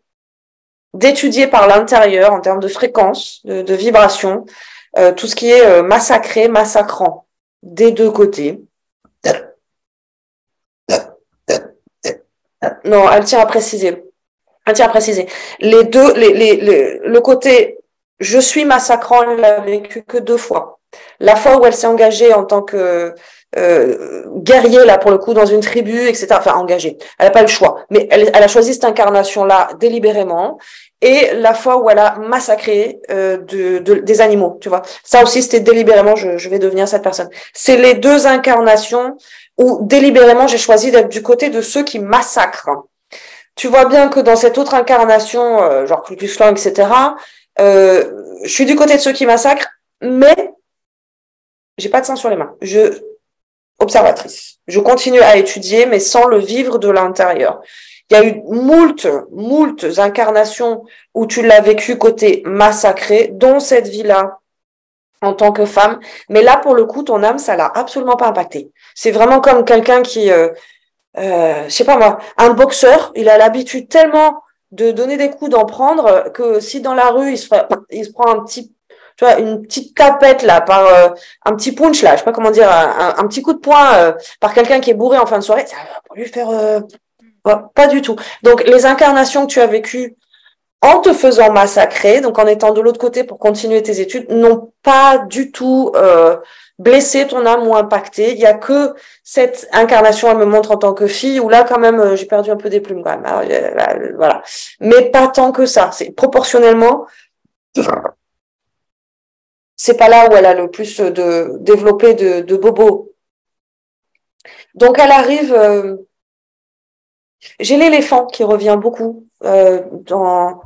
d'étudier par l'intérieur en termes de fréquence, de vibration, tout ce qui est massacré, massacrant, des deux côtés. Non, elle tient à préciser. Elle tient à préciser. Les deux, le côté je suis massacrant, elle l'a vécu que 2 fois. La fois où elle s'est engagée en tant que guerrier, là, pour le coup, dans une tribu, etc. Enfin, engagée. Elle n'a pas eu le choix. Mais elle a choisi cette incarnation-là délibérément. Et la fois où elle a massacré des animaux, tu vois. Ça aussi, c'était délibérément, je vais devenir cette personne. C'est les 2 incarnations où délibérément, j'ai choisi d'être du côté de ceux qui massacrent. Tu vois bien que dans cette autre incarnation, genre Ku Klux Klan, etc., je suis du côté de ceux qui massacrent, mais j'ai pas de sang sur les mains. Observatrice. Je continue à étudier, mais sans le vivre de l'intérieur. Il y a eu moult incarnations où tu l'as vécu côté massacré, dont cette vie-là, en tant que femme. Mais là, pour le coup, ton âme, ça l'a absolument pas impacté. C'est vraiment comme quelqu'un qui, je sais pas moi, un boxeur, il a l'habitude tellement de donner des coups, d'en prendre, que si dans la rue, il se prend un petit, tu vois, une petite tapette là, par un petit punch là, je sais pas comment dire, un petit coup de poing par quelqu'un qui est bourré en fin de soirée, ça va pas lui faire, pas du tout. Donc les incarnations que tu as vécues en te faisant massacrer, donc en étant de l'autre côté pour continuer tes études, n'ont pas du tout blessé ton âme ou impacté. Il y a que cette incarnation, elle me montre en tant que fille, où là quand même j'ai perdu un peu des plumes quand même. Alors, voilà, mais pas tant que ça. C'est proportionnellement, c'est pas là où elle a le plus de développé de bobos. Donc elle arrive. J'ai l'éléphant qui revient beaucoup dans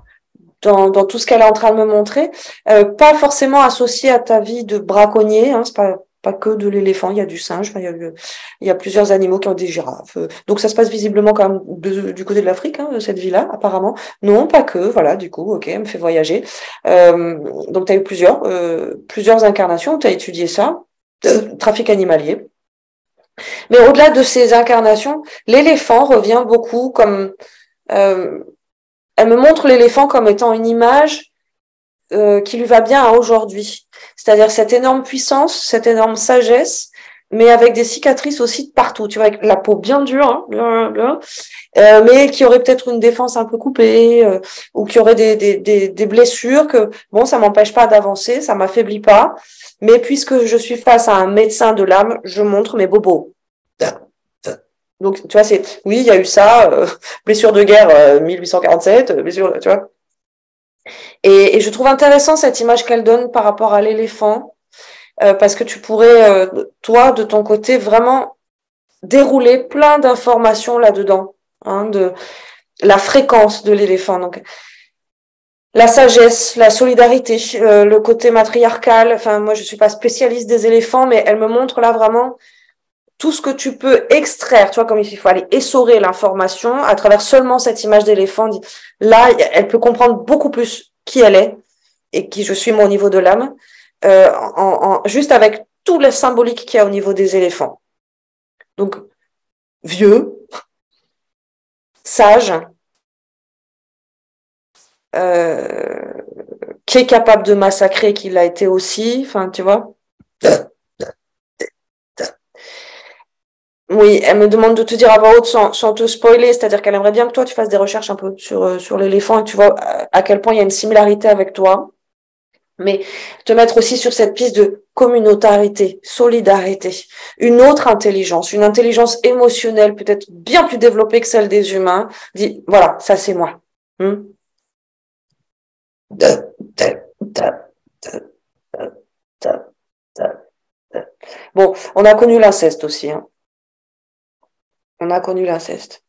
tout ce qu'elle est en train de me montrer, pas forcément associé à ta vie de braconnier, hein, c'est pas que de l'éléphant, il y a du singe, il y a plusieurs animaux qui ont des girafes. Donc ça se passe visiblement quand même du côté de l'Afrique, hein, cette vie-là, apparemment. Non, pas que, voilà, du coup, ok, elle me fait voyager. Donc tu as eu plusieurs incarnations, tu as étudié ça, trafic animalier. Mais au-delà de ces incarnations, l'éléphant revient beaucoup comme Elle me montre l'éléphant comme étant une image qui lui va bien à aujourd'hui. C'est-à-dire cette énorme puissance, cette énorme sagesse, mais avec des cicatrices aussi de partout. Tu vois, avec la peau bien dure, hein, mais qui aurait peut-être une défense un peu coupée, ou qui aurait des blessures que, bon, ça m'empêche pas d'avancer, ça m'affaiblit pas. Mais puisque je suis face à un médecin de l'âme, je montre mes bobos. Donc, tu vois, oui, il y a eu ça, blessure de guerre 1847, blessure, tu vois. Et je trouve intéressant cette image qu'elle donne par rapport à l'éléphant, parce que tu pourrais, toi, de ton côté, vraiment dérouler plein d'informations là-dedans, hein, de la fréquence de l'éléphant. Donc, la sagesse, la solidarité, le côté matriarcal. Enfin, moi, je suis pas spécialiste des éléphants, mais elle me montre là vraiment tout ce que tu peux extraire, tu vois, comme il faut aller essorer l'information à travers seulement cette image d'éléphant. Là, elle peut comprendre beaucoup plus qui elle est et qui je suis moi au niveau de l'âme, juste avec tout le symbolique qu'il y a au niveau des éléphants. Donc, vieux, sage, qui est capable de massacrer, qui l'a été aussi, enfin, tu vois. Oui, elle me demande de te dire à voix haute sans te spoiler, c'est-à-dire qu'elle aimerait bien que toi tu fasses des recherches un peu sur l'éléphant et que tu vois à quel point il y a une similarité avec toi, mais te mettre aussi sur cette piste de communautarité, solidarité, une autre intelligence, une intelligence émotionnelle peut-être bien plus développée que celle des humains. Dis, voilà, ça c'est moi. Bon, on a connu l'inceste aussi, hein. On a connu l'inceste.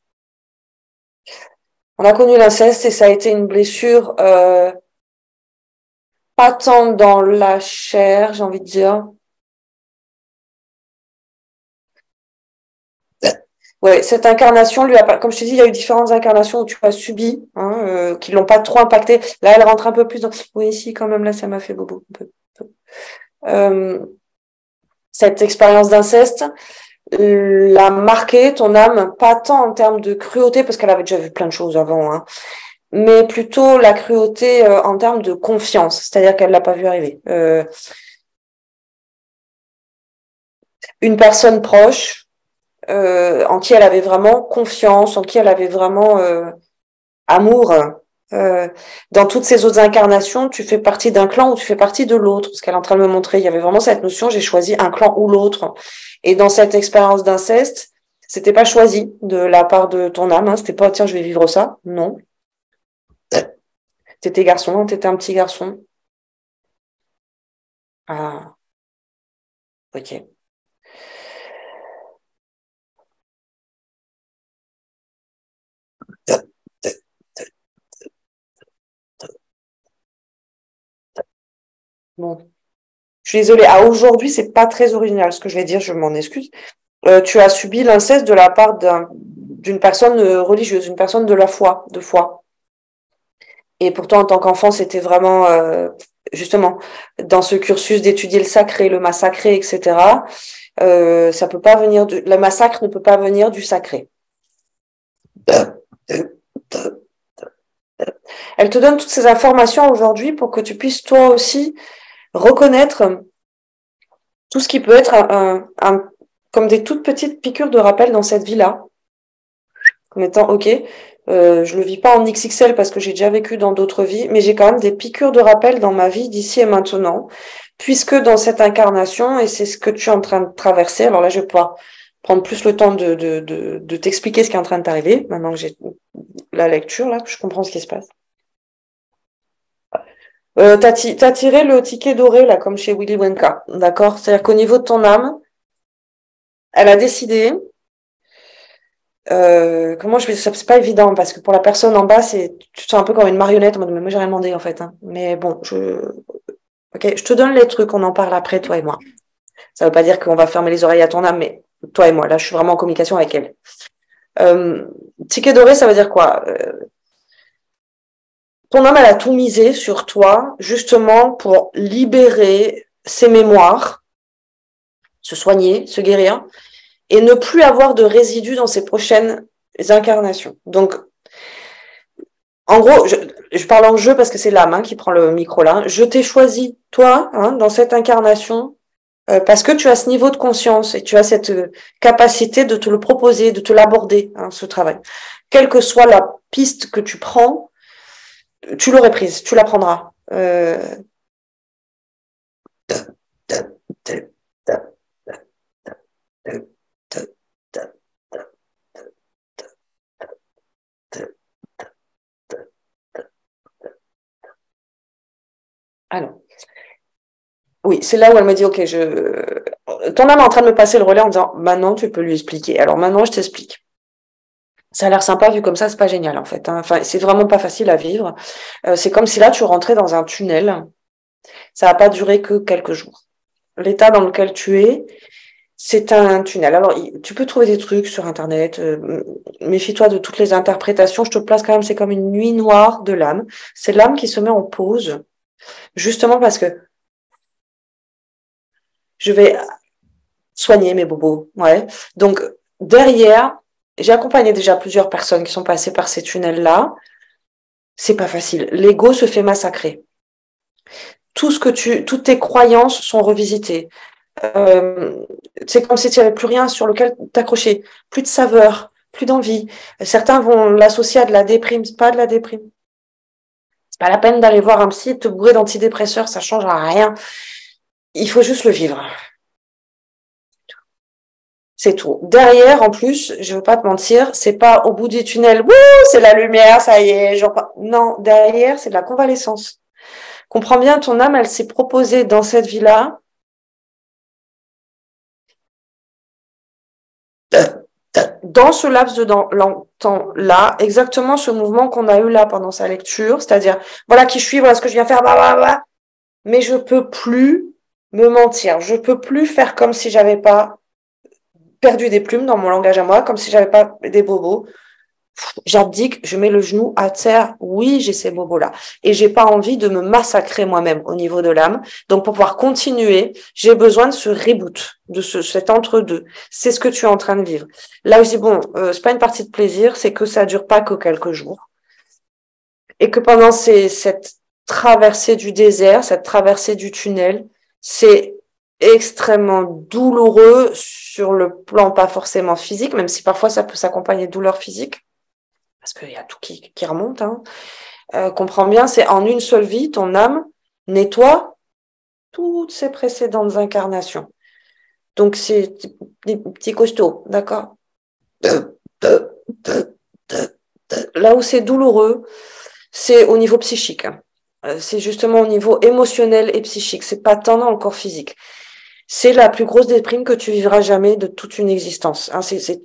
On a connu l'inceste et ça a été une blessure pas tant dans la chair, j'ai envie de dire. Ouais, cette incarnation lui a pas, comme je te dis, il y a eu différentes incarnations où tu as subi, hein, qui l'ont pas trop impacté. Là, elle rentre un peu plus dans. Oui, si, quand même, là, ça m'a fait bobo. Un peu. Cette expérience d'inceste l'a marqué, ton âme, pas tant en termes de cruauté, parce qu'elle avait déjà vu plein de choses avant, hein, mais plutôt la cruauté en termes de confiance, c'est-à-dire qu'elle l'a pas vu arriver. Une personne proche en qui elle avait vraiment confiance, en qui elle avait vraiment amour. Dans toutes ces autres incarnations, tu fais partie d'un clan ou tu fais partie de l'autre. Ce qu'elle est en train de me montrer, il y avait vraiment cette notion, j'ai choisi un clan ou l'autre. Et dans cette expérience d'inceste, c'était pas choisi de la part de ton âme, hein, c'était pas tiens, je vais vivre ça. Non. T'étais garçon, t'étais un petit garçon. Ah, ok. Bon. Je suis désolée. À aujourd'hui, c'est pas très original ce que je vais dire, je m'en excuse. Tu as subi l'inceste de la part d'une personne religieuse, une personne de la foi, de foi. Et pourtant, en tant qu'enfant, c'était vraiment, justement, dans ce cursus d'étudier le sacré, le massacré, etc. Ça peut pas venir le massacre ne peut pas venir du sacré. Elle te donne toutes ces informations aujourd'hui pour que tu puisses toi aussi reconnaître tout ce qui peut être comme des toutes petites piqûres de rappel dans cette vie-là, comme étant ok, je le vis pas en XXL parce que j'ai déjà vécu dans d'autres vies, mais j'ai quand même des piqûres de rappel dans ma vie d'ici et maintenant, puisque dans cette incarnation, et c'est ce que tu es en train de traverser, alors là je vais pouvoir prendre plus le temps de t'expliquer ce qui est en train de t'arriver, maintenant que j'ai la lecture, là, que je comprends ce qui se passe. T'as tiré le ticket doré, là, comme chez Willy Wonka, d'accord? C'est-à-dire qu'au niveau de ton âme, elle a décidé, comment je vais, c'est pas évident, parce que pour la personne en bas, tu te sens un peu comme une marionnette, en mode, mais moi j'ai rien demandé, en fait, hein. Mais bon, ok, je te donne les trucs, on en parle après, toi et moi. Ça veut pas dire qu'on va fermer les oreilles à ton âme, mais toi et moi, là, je suis vraiment en communication avec elle. Ticket doré, ça veut dire quoi? Ton âme, elle a tout misé sur toi, justement, pour libérer ses mémoires, se soigner, se guérir, et ne plus avoir de résidus dans ses prochaines incarnations. Donc, En gros, je parle en jeu parce que c'est l'âme qui prend le micro là. Je t'ai choisi, toi, dans cette incarnation, parce que tu as ce niveau de conscience et tu as cette capacité de te le proposer, de te l'aborder, ce travail. Quelle que soit la piste que tu prends, tu l'aurais prise, tu la prendras. Alors, oui, c'est là où elle me dit, OK, ton âme est en train de me passer le relais en disant, maintenant, tu peux lui expliquer. Alors maintenant, je t'explique. Ça a l'air sympa, vu comme ça, c'est pas génial, en fait. Enfin, c'est vraiment pas facile à vivre. C'est comme si là, tu rentrais dans un tunnel. Ça va pas durer que quelques jours. L'état dans lequel tu es, c'est un tunnel. Alors, tu peux trouver des trucs sur Internet. Méfie-toi de toutes les interprétations. Je te place quand même, c'est comme une nuit noire de l'âme. C'est l'âme qui se met en pause, justement parce que je vais soigner mes bobos. Ouais. Donc, derrière, j'ai accompagné déjà plusieurs personnes qui sont passées par ces tunnels-là. C'est pas facile. L'ego se fait massacrer. Toutes tes croyances sont revisitées. C'est comme si tu n'avais plus rien sur lequel t'accrocher, plus de saveur, plus d'envie. Certains vont l'associer à de la déprime, c'est pas de la déprime. C'est pas la peine d'aller voir un psy et te bourrer d'antidépresseurs, ça changera rien. Il faut juste le vivre. C'est tout. Derrière, en plus, je veux pas te mentir, c'est pas au bout du tunnel, wouh, c'est la lumière, ça y est, non, derrière, c'est de la convalescence. Comprends bien, ton âme, elle s'est proposée dans cette vie-là dans ce laps de temps-là, exactement ce mouvement qu'on a eu là pendant sa lecture, c'est-à-dire, voilà qui je suis, voilà ce que je viens faire, bah, mais je peux plus me mentir, je peux plus faire comme si j'avais pas perdu des plumes dans mon langage à moi, comme si j'avais pas des bobos. J'abdique, je mets le genou à terre. Oui, j'ai ces bobos-là. Et j'ai pas envie de me massacrer moi-même au niveau de l'âme. Donc, pour pouvoir continuer, j'ai besoin de ce reboot, cet entre-deux. C'est ce que tu es en train de vivre. Là, je dis, bon, c'est pas une partie de plaisir, c'est que ça dure pas que quelques jours. Et que pendant cette traversée du désert, cette traversée du tunnel, c'est extrêmement douloureux sur le plan pas forcément physique, même si parfois ça peut s'accompagner de douleurs physiques parce qu'il y a tout qui remonte. Comprends bien, c'est en une seule vie, ton âme nettoie toutes ses précédentes incarnations. Donc, c'est des petits costauds, d'accord? Là où c'est douloureux, c'est au niveau psychique. C'est justement au niveau émotionnel et psychique. C'est pas tant dans le corps physique. C'est la plus grosse déprime que tu vivras jamais de toute une existence. C'est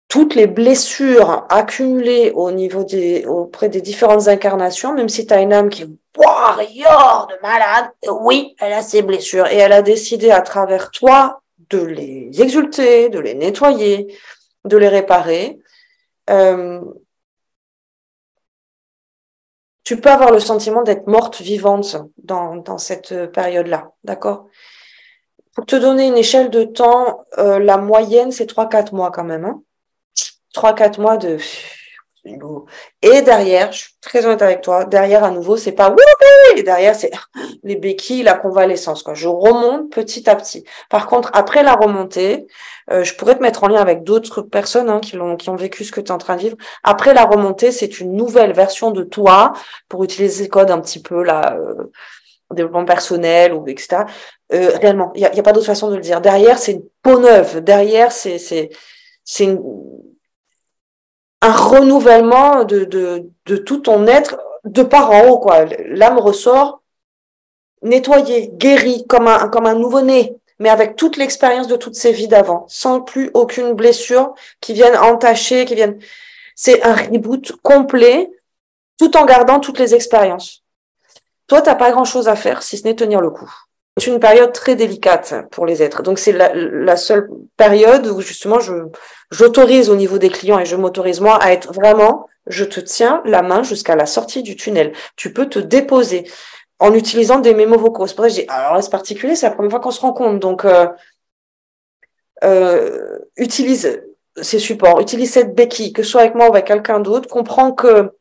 toutes les blessures accumulées auprès des différentes incarnations, même si tu as une âme qui est warrior de malade, oui, elle a ses blessures et elle a décidé à travers toi de les exulter, de les nettoyer, de les réparer. Tu peux avoir le sentiment d'être morte vivante dans cette période-là, d'accord? Pour te donner une échelle de temps, la moyenne, c'est 3-4 mois quand même. 3-4 mois de... Et derrière, je suis très honnête avec toi, derrière à nouveau, c'est pas wouhou, et derrière, c'est les béquilles, la convalescence, quoi. Je remonte petit à petit. Par contre, après la remontée, je pourrais te mettre en lien avec d'autres personnes qui ont vécu ce que tu es en train de vivre. Après la remontée, c'est une nouvelle version de toi pour utiliser les codes un petit peu là, développement personnel ou etc. Réellement, il y a pas d'autre façon de le dire. Derrière, c'est une peau neuve. Derrière, c'est un renouvellement de tout ton être de par en haut, quoi. L'âme ressort nettoyée, guérie, comme un nouveau-né, mais avec toute l'expérience de toutes ces vies d'avant, sans plus aucune blessure qui vienne entacher, c'est un reboot complet, tout en gardant toutes les expériences. Toi, t'as pas grand-chose à faire, si ce n'est tenir le coup. C'est une période très délicate pour les êtres. Donc, c'est la seule période où, justement, j'autorise au niveau des clients et je m'autorise, moi, à être vraiment, je te tiens la main jusqu'à la sortie du tunnel. Tu peux te déposer en utilisant des mémos vocaux. C'est pour ça que j'ai dit, alors là, c'est particulier, c'est la première fois qu'on se rencontre. Donc, utilise ces supports, utilise cette béquille, que ce soit avec moi ou avec quelqu'un d'autre. Comprends que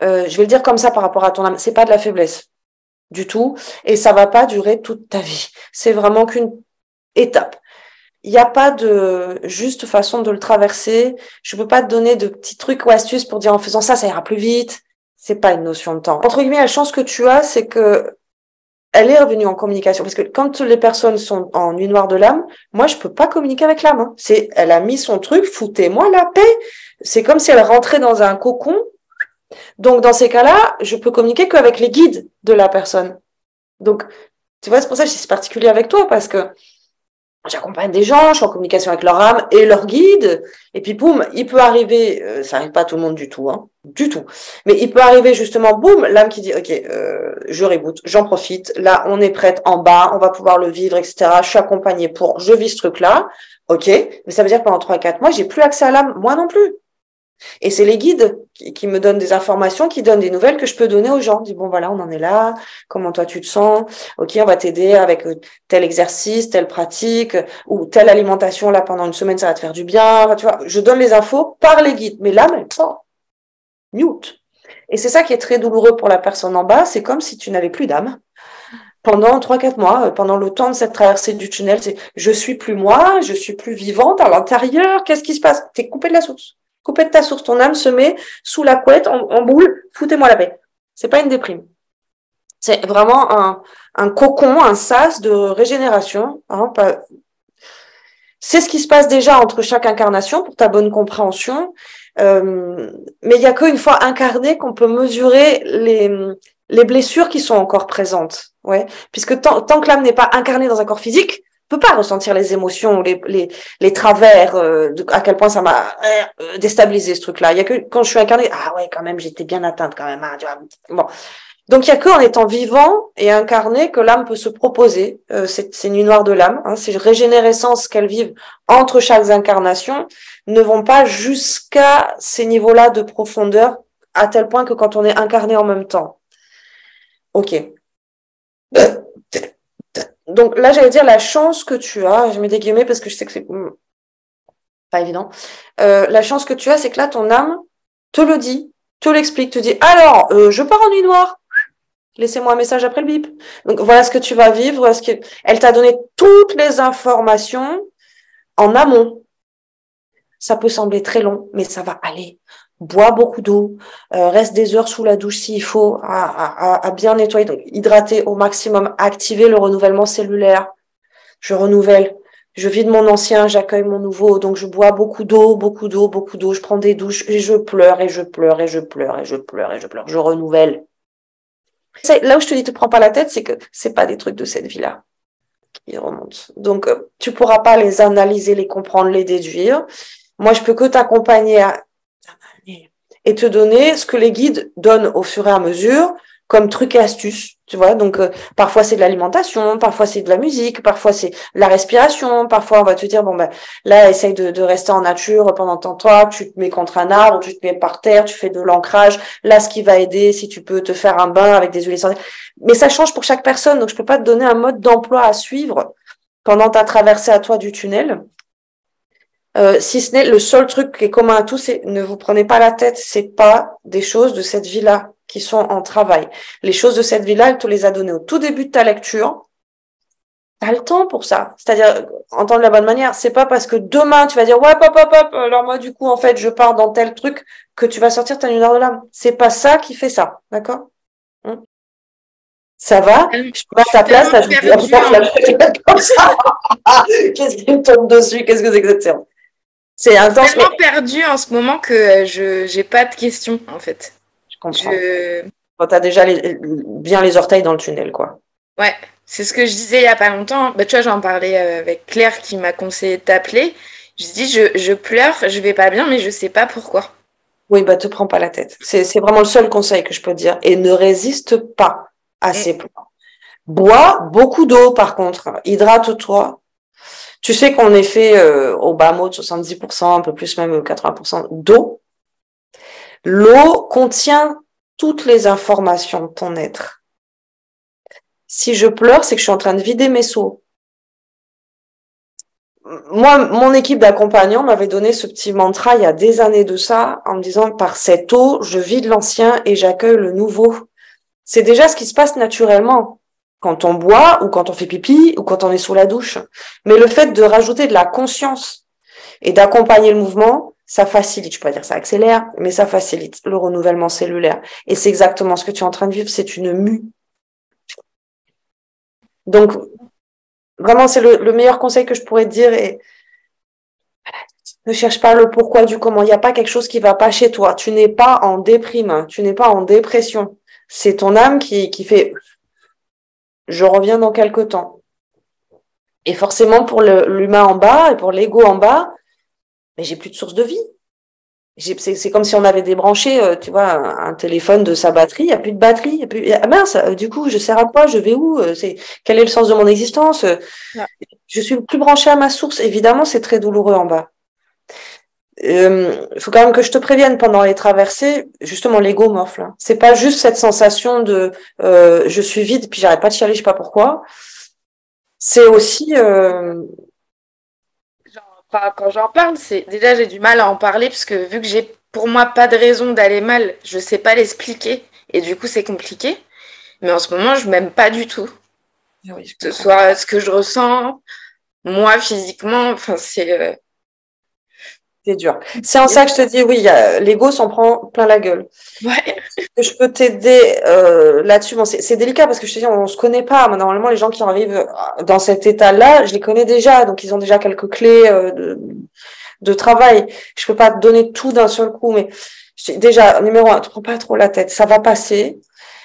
je vais le dire comme ça par rapport à ton âme, c'est pas de la faiblesse du tout, et ça va pas durer toute ta vie. C'est vraiment qu'une étape. Il n'y a pas de juste façon de le traverser. Je peux pas te donner de petits trucs ou astuces pour dire en faisant ça, ça ira plus vite. C'est pas une notion de temps. Entre guillemets, la chance que tu as, c'est que elle est revenue en communication. Parce que quand les personnes sont en nuit noire de l'âme, moi, je peux pas communiquer avec l'âme. Hein. Elle a mis son truc, foutez-moi la paix. C'est comme si elle rentrait dans un cocon. Donc, dans ces cas-là, je peux communiquer qu'avec les guides de la personne. Donc, tu vois, c'est pour ça que c'est particulier avec toi, parce que j'accompagne des gens, je suis en communication avec leur âme et leur guide, et puis boum, il peut arriver, ça arrive pas à tout le monde du tout, hein, du tout, mais il peut arriver justement, boum, l'âme qui dit, ok, je reboot, j'en profite, là on est prête en bas, on va pouvoir le vivre, etc. Je suis accompagnée pour, je vis ce truc-là, ok, mais ça veut dire que pendant 3-4 mois, j'ai plus accès à l'âme, moi non plus. Et c'est les guides qui me donnent des informations, qui donnent des nouvelles que je peux donner aux gens. Je dis, bon, voilà, on en est là. Comment toi, tu te sens? OK, on va t'aider avec tel exercice, telle pratique, ou telle alimentation. Là, pendant une semaine, ça va te faire du bien. Enfin, tu vois, je donne les infos par les guides. Mais l'âme, elle sort. Mute. Et c'est ça qui est très douloureux pour la personne en bas. C'est comme si tu n'avais plus d'âme. Pendant 3-4 mois, pendant le temps de cette traversée du tunnel, c'est je suis plus moi, je suis plus vivante à l'intérieur. Qu'est-ce qui se passe? T'es coupé de la source. Coupé de ta source, ton âme se met sous la couette, en boule, foutez-moi la paix. C'est pas une déprime. C'est vraiment un cocon, un sas de régénération. Hein, c'est ce qui se passe déjà entre chaque incarnation, pour ta bonne compréhension. Mais il n'y a qu'une fois incarné qu'on peut mesurer les blessures qui sont encore présentes. Ouais. Puisque tant que l'âme n'est pas incarnée dans un corps physique, peut pas ressentir les émotions, les travers, à quel point ça m'a déstabilisé ce truc-là. Il y a que quand je suis incarnée, ah ouais, quand même, j'étais bien atteinte quand même. Hein, tu vois. Bon. Donc il y a que en étant vivant et incarné que l'âme peut se proposer ces nuits noires de l'âme, hein, ces régénérescences qu'elles vivent entre chaque incarnation ne vont pas jusqu'à ces niveaux-là de profondeur à tel point que quand on est incarné en même temps. Ok. Donc là, j'allais dire la chance que tu as, je mets des guillemets parce que je sais que c'est pas évident. La chance que tu as, c'est que là, ton âme te le dit, te l'explique, te dit, alors, je pars en nuit noire. Laissez-moi un message après le bip. Donc voilà ce que tu vas vivre. Elle t'a donné toutes les informations en amont. Ça peut sembler très long, mais ça va aller. Bois beaucoup d'eau, reste des heures sous la douche s'il faut, à bien nettoyer, donc hydrater au maximum, activer le renouvellement cellulaire. Je renouvelle, je vide mon ancien, j'accueille mon nouveau, donc je bois beaucoup d'eau, beaucoup d'eau, beaucoup d'eau, je prends des douches et je pleure et je pleure et je pleure et je pleure et je pleure, je renouvelle. Là où je te dis, te prends pas la tête, c'est que c'est pas des trucs de cette vie-là qui remontent. Donc, tu pourras pas les analyser, les comprendre, les déduire. Moi, je peux que t'accompagner et te donner ce que les guides donnent au fur et à mesure comme trucs et astuces, tu vois. Donc, parfois, c'est de l'alimentation, parfois, c'est de la musique, parfois, c'est la respiration, parfois, on va te dire, bon, ben, là, essaye de rester en nature pendant ton temps, tu te mets contre un arbre, tu te mets par terre, tu fais de l'ancrage. Là, ce qui va aider, si tu peux te faire un bain avec des huiles essentielles. Mais ça change pour chaque personne, donc je peux pas te donner un mode d'emploi à suivre pendant ta traversée à toi du tunnel. Si ce n'est le seul truc qui est commun à tous, c'est ne vous prenez pas la tête, c'est pas des choses de cette vie-là qui sont en travail. Les choses de cette vie-là, elle te les a données au tout début de ta lecture. T'as le temps pour ça. C'est-à-dire, entendre de la bonne manière, c'est pas parce que demain tu vas dire, ouais, pop, pop, pop, alors moi, du coup, en fait, je pars dans tel truc que tu vas sortir ta lumière de l'âme. C'est pas ça qui fait ça. D'accord? Ça va? Je suis pas à ta place, là, je me dis, comme ça. Qu'est-ce qui me tombe dessus? Qu'est-ce que c'est que cette séance? C'est intense. Je suis tellement perdue en ce moment que je j'ai pas de questions, en fait. Je comprends. Quand t'as déjà bien les orteils dans le tunnel, quoi. Ouais, c'est ce que je disais il y a pas longtemps. Bah, tu vois, j'en parlais avec Claire qui m'a conseillé de t'appeler. Je dis, je pleure, je vais pas bien, mais je sais pas pourquoi. Oui, bah, te prends pas la tête. C'est vraiment le seul conseil que je peux te dire. Et ne résiste pas à ces plans. Bois beaucoup d'eau, par contre. Hydrate-toi. Tu sais qu'on est fait au bas mot de 70%, un peu plus même 80% d'eau. L'eau contient toutes les informations de ton être. Si je pleure, c'est que je suis en train de vider mes seaux. moi, mon équipe d'accompagnants m'avait donné ce petit mantra il y a des années de ça, en me disant, par cette eau, je vide l'ancien et j'accueille le nouveau. C'est déjà ce qui se passe naturellement quand on boit ou quand on fait pipi ou quand on est sous la douche. Mais le fait de rajouter de la conscience et d'accompagner le mouvement, ça facilite, je peux pas dire ça accélère, mais ça facilite le renouvellement cellulaire. Et c'est exactement ce que tu es en train de vivre, c'est une mue. Donc, vraiment, c'est le meilleur conseil que je pourrais te dire. Et ne cherche pas le pourquoi du comment. Il n'y a pas quelque chose qui va pas chez toi. Tu n'es pas en déprime, tu n'es pas en dépression. C'est ton âme qui fait « je reviens dans quelque temps ». Et forcément, pour l'humain en bas et pour l'ego en bas, mais j'ai plus de source de vie. C'est comme si on avait débranché, tu vois, un téléphone de sa batterie, il n'y a plus de batterie, il y a plus, ah mince, du coup, je sers à quoi, je vais où, quel est le sens de mon existence, Ouais. je suis plus branchée à ma source. Évidemment, c'est très douloureux en bas. Faut quand même que je te prévienne pendant les traversées, justement, l'ego m'offre là. C'est pas juste cette sensation de je suis vide puis j'arrête pas de chialer, je sais pas pourquoi. C'est aussi Quand j'en parle, c'est déjà j'ai du mal à en parler parce que vu que j'ai pour moi pas de raison d'aller mal, je sais pas l'expliquer et du coup c'est compliqué. Mais en ce moment, je m'aime pas du tout. oui, je Que ce comprends. soit ce que je ressens, moi physiquement, enfin C'est dur. C'est en ça que je te dis, oui, l'ego s'en prend plein la gueule. ouais. Que je peux t'aider là-dessus. Bon, c'est délicat parce que je te dis, on se connaît pas. Mais normalement, les gens qui arrivent dans cet état-là, je les connais déjà, donc ils ont déjà quelques clés de travail. Je peux pas te donner tout d'un seul coup, mais déjà, numéro un, te prends pas trop la tête, ça va passer.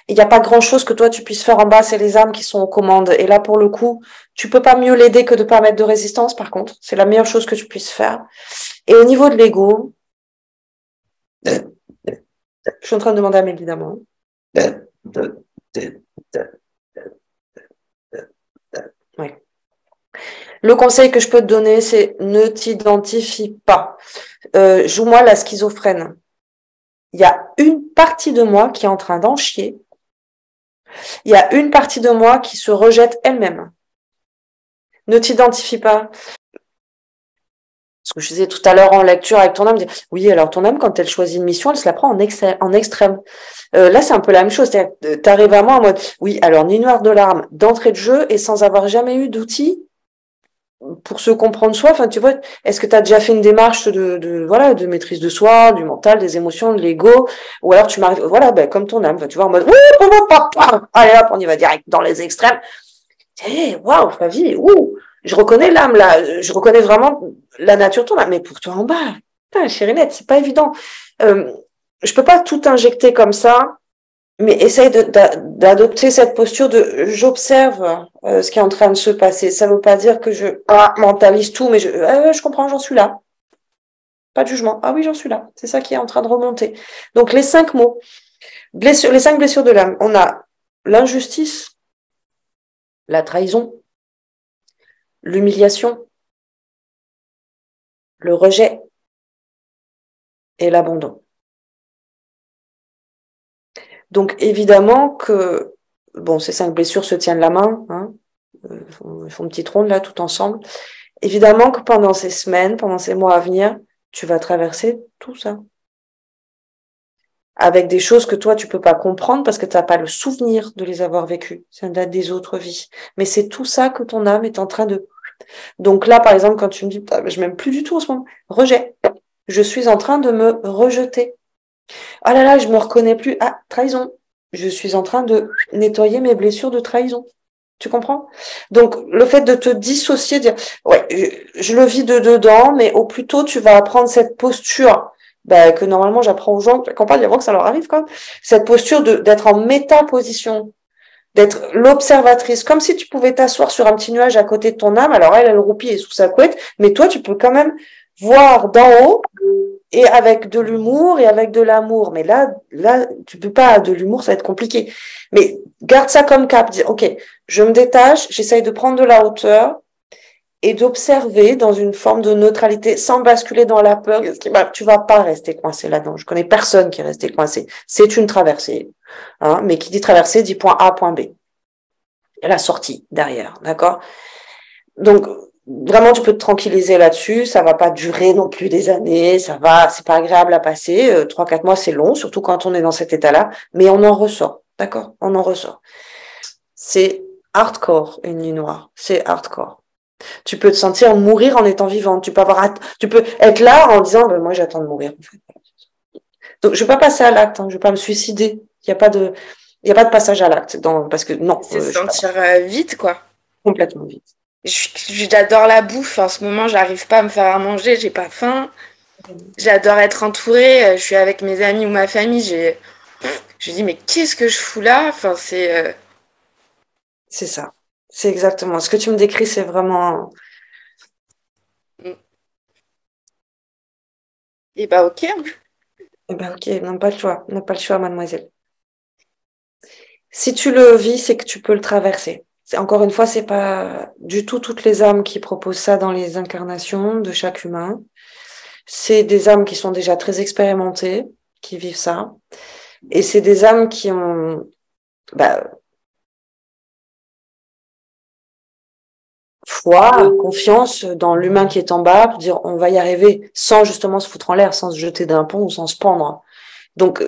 Il n'y a pas grand-chose que toi tu puisses faire en bas, c'est les âmes qui sont aux commandes. Et là, pour le coup, tu peux pas mieux l'aider que de pas mettre de résistance. Par contre, c'est la meilleure chose que tu puisses faire. Et au niveau de l'ego, je suis en train de demander à Mélanie évidemment. Ouais. Le conseil que je peux te donner, c'est ne t'identifie pas. Joue-moi la schizophrène. Il y a une partie de moi qui est en train d'en chier. Il y a une partie de moi qui se rejette elle-même. Ne t'identifie pas. Ce que je disais tout à l'heure en lecture avec ton âme, oui, alors ton âme, quand elle choisit une mission, elle se la prend en extrême. Là, c'est un peu la même chose. T'arrives à moi en mode, oui, alors ni noir de larmes, d'entrée de jeu et sans avoir jamais eu d'outils pour se comprendre soi. Enfin, tu vois, est-ce que tu as déjà fait une démarche voilà, de maîtrise de soi, du mental, des émotions, de l'ego, ou alors tu m'arrives, voilà, ben, comme ton âme, tu vois, en mode, allez hop, on y va direct dans les extrêmes. Waouh, ma vie, je reconnais l'âme là, je reconnais vraiment la nature de ton âme, mais pour toi en bas, putain, chérinette, c'est pas évident. Je peux pas tout injecter comme ça, mais essaye d'adopter cette posture de j'observe ce qui est en train de se passer. Ça veut pas dire que je mentalise tout, mais je comprends, j'en suis là. Pas de jugement. Ah oui, j'en suis là. C'est ça qui est en train de remonter. Donc les 5 mots, les 5 blessures de l'âme. On a l'injustice, la trahison, l'humiliation, le rejet et l'abandon. Donc évidemment que bon, ces 5 blessures se tiennent la main, hein, ils font une petite ronde là tout ensemble. Évidemment que pendant ces semaines, pendant ces mois à venir, tu vas traverser tout ça. Avec des choses que toi, tu peux pas comprendre parce que tu n'as pas le souvenir de les avoir vécues. Ça date des autres vies. Mais c'est tout ça que ton âme est en train de... Donc là, par exemple, quand tu me dis, je m'aime plus du tout en ce moment, rejet. Je suis en train de me rejeter. Ah là là, je me reconnais plus. Ah, trahison. Je suis en train de nettoyer mes blessures de trahison. Tu comprends? Donc, le fait de te dissocier, dire, ouais, je le vis de dedans, mais au plus tôt, tu vas apprendre cette posture, que normalement, j'apprends aux gens, campagne avant que ça leur arrive, quoi. Cette posture d'être en métaposition, d'être l'observatrice, comme si tu pouvais t'asseoir sur un petit nuage à côté de ton âme. Alors, elle roupille sous sa couette, mais toi, tu peux quand même voir d'en haut et avec de l'humour et avec de l'amour. Mais là, tu peux pas, de l'humour, ça va être compliqué. Mais garde ça comme cap, dis, ok, je me détache, j'essaye de prendre de la hauteur et d'observer dans une forme de neutralité sans basculer dans la peur. Tu vas pas rester coincé là-dedans. Je connais personne qui est resté coincé. C'est une traversée. Hein, mais qui dit traversée dit point A, point B. Et la sortie derrière, d'accord? Donc, vraiment, tu peux te tranquilliser là-dessus. Ça va pas durer non plus des années. C'est pas agréable à passer. 3, 4 mois, c'est long, surtout quand on est dans cet état-là. Mais on en ressort. D'accord? On en ressort. C'est hardcore, une nuit noire. C'est hardcore. Tu peux te sentir mourir en étant vivante. Tu peux être là en disant, ben, moi, j'attends de mourir, en fait. Donc, je vais pas passer à l'acte, hein. Je vais pas me suicider. Il y a pas de passage à l'acte parce que non, C'est se je suis pas sentir vite, quoi. complètement vide. J'adore la bouffe. En ce moment, j'arrive pas à me faire à manger, j'ai pas faim. J'adore être entourée. Je suis avec mes amis ou ma famille. Je dis, mais qu'est-ce que je fous là? Enfin, c'est. C'est ça. C'est exactement. Ce que tu me décris, c'est vraiment. Et bah, ok, hein. Eh ben, ok, non, pas le choix. On n'a pas le choix, mademoiselle. Si tu le vis, c'est que tu peux le traverser. Encore une fois, c'est pas du tout toutes les âmes qui proposent ça dans les incarnations de chaque humain. C'est des âmes qui sont déjà très expérimentées, qui vivent ça. Et c'est des âmes qui ont, bah, foi, confiance dans l'humain qui est en bas pour dire on va y arriver sans justement se foutre en l'air, sans se jeter d'un pont ou sans se pendre. Donc,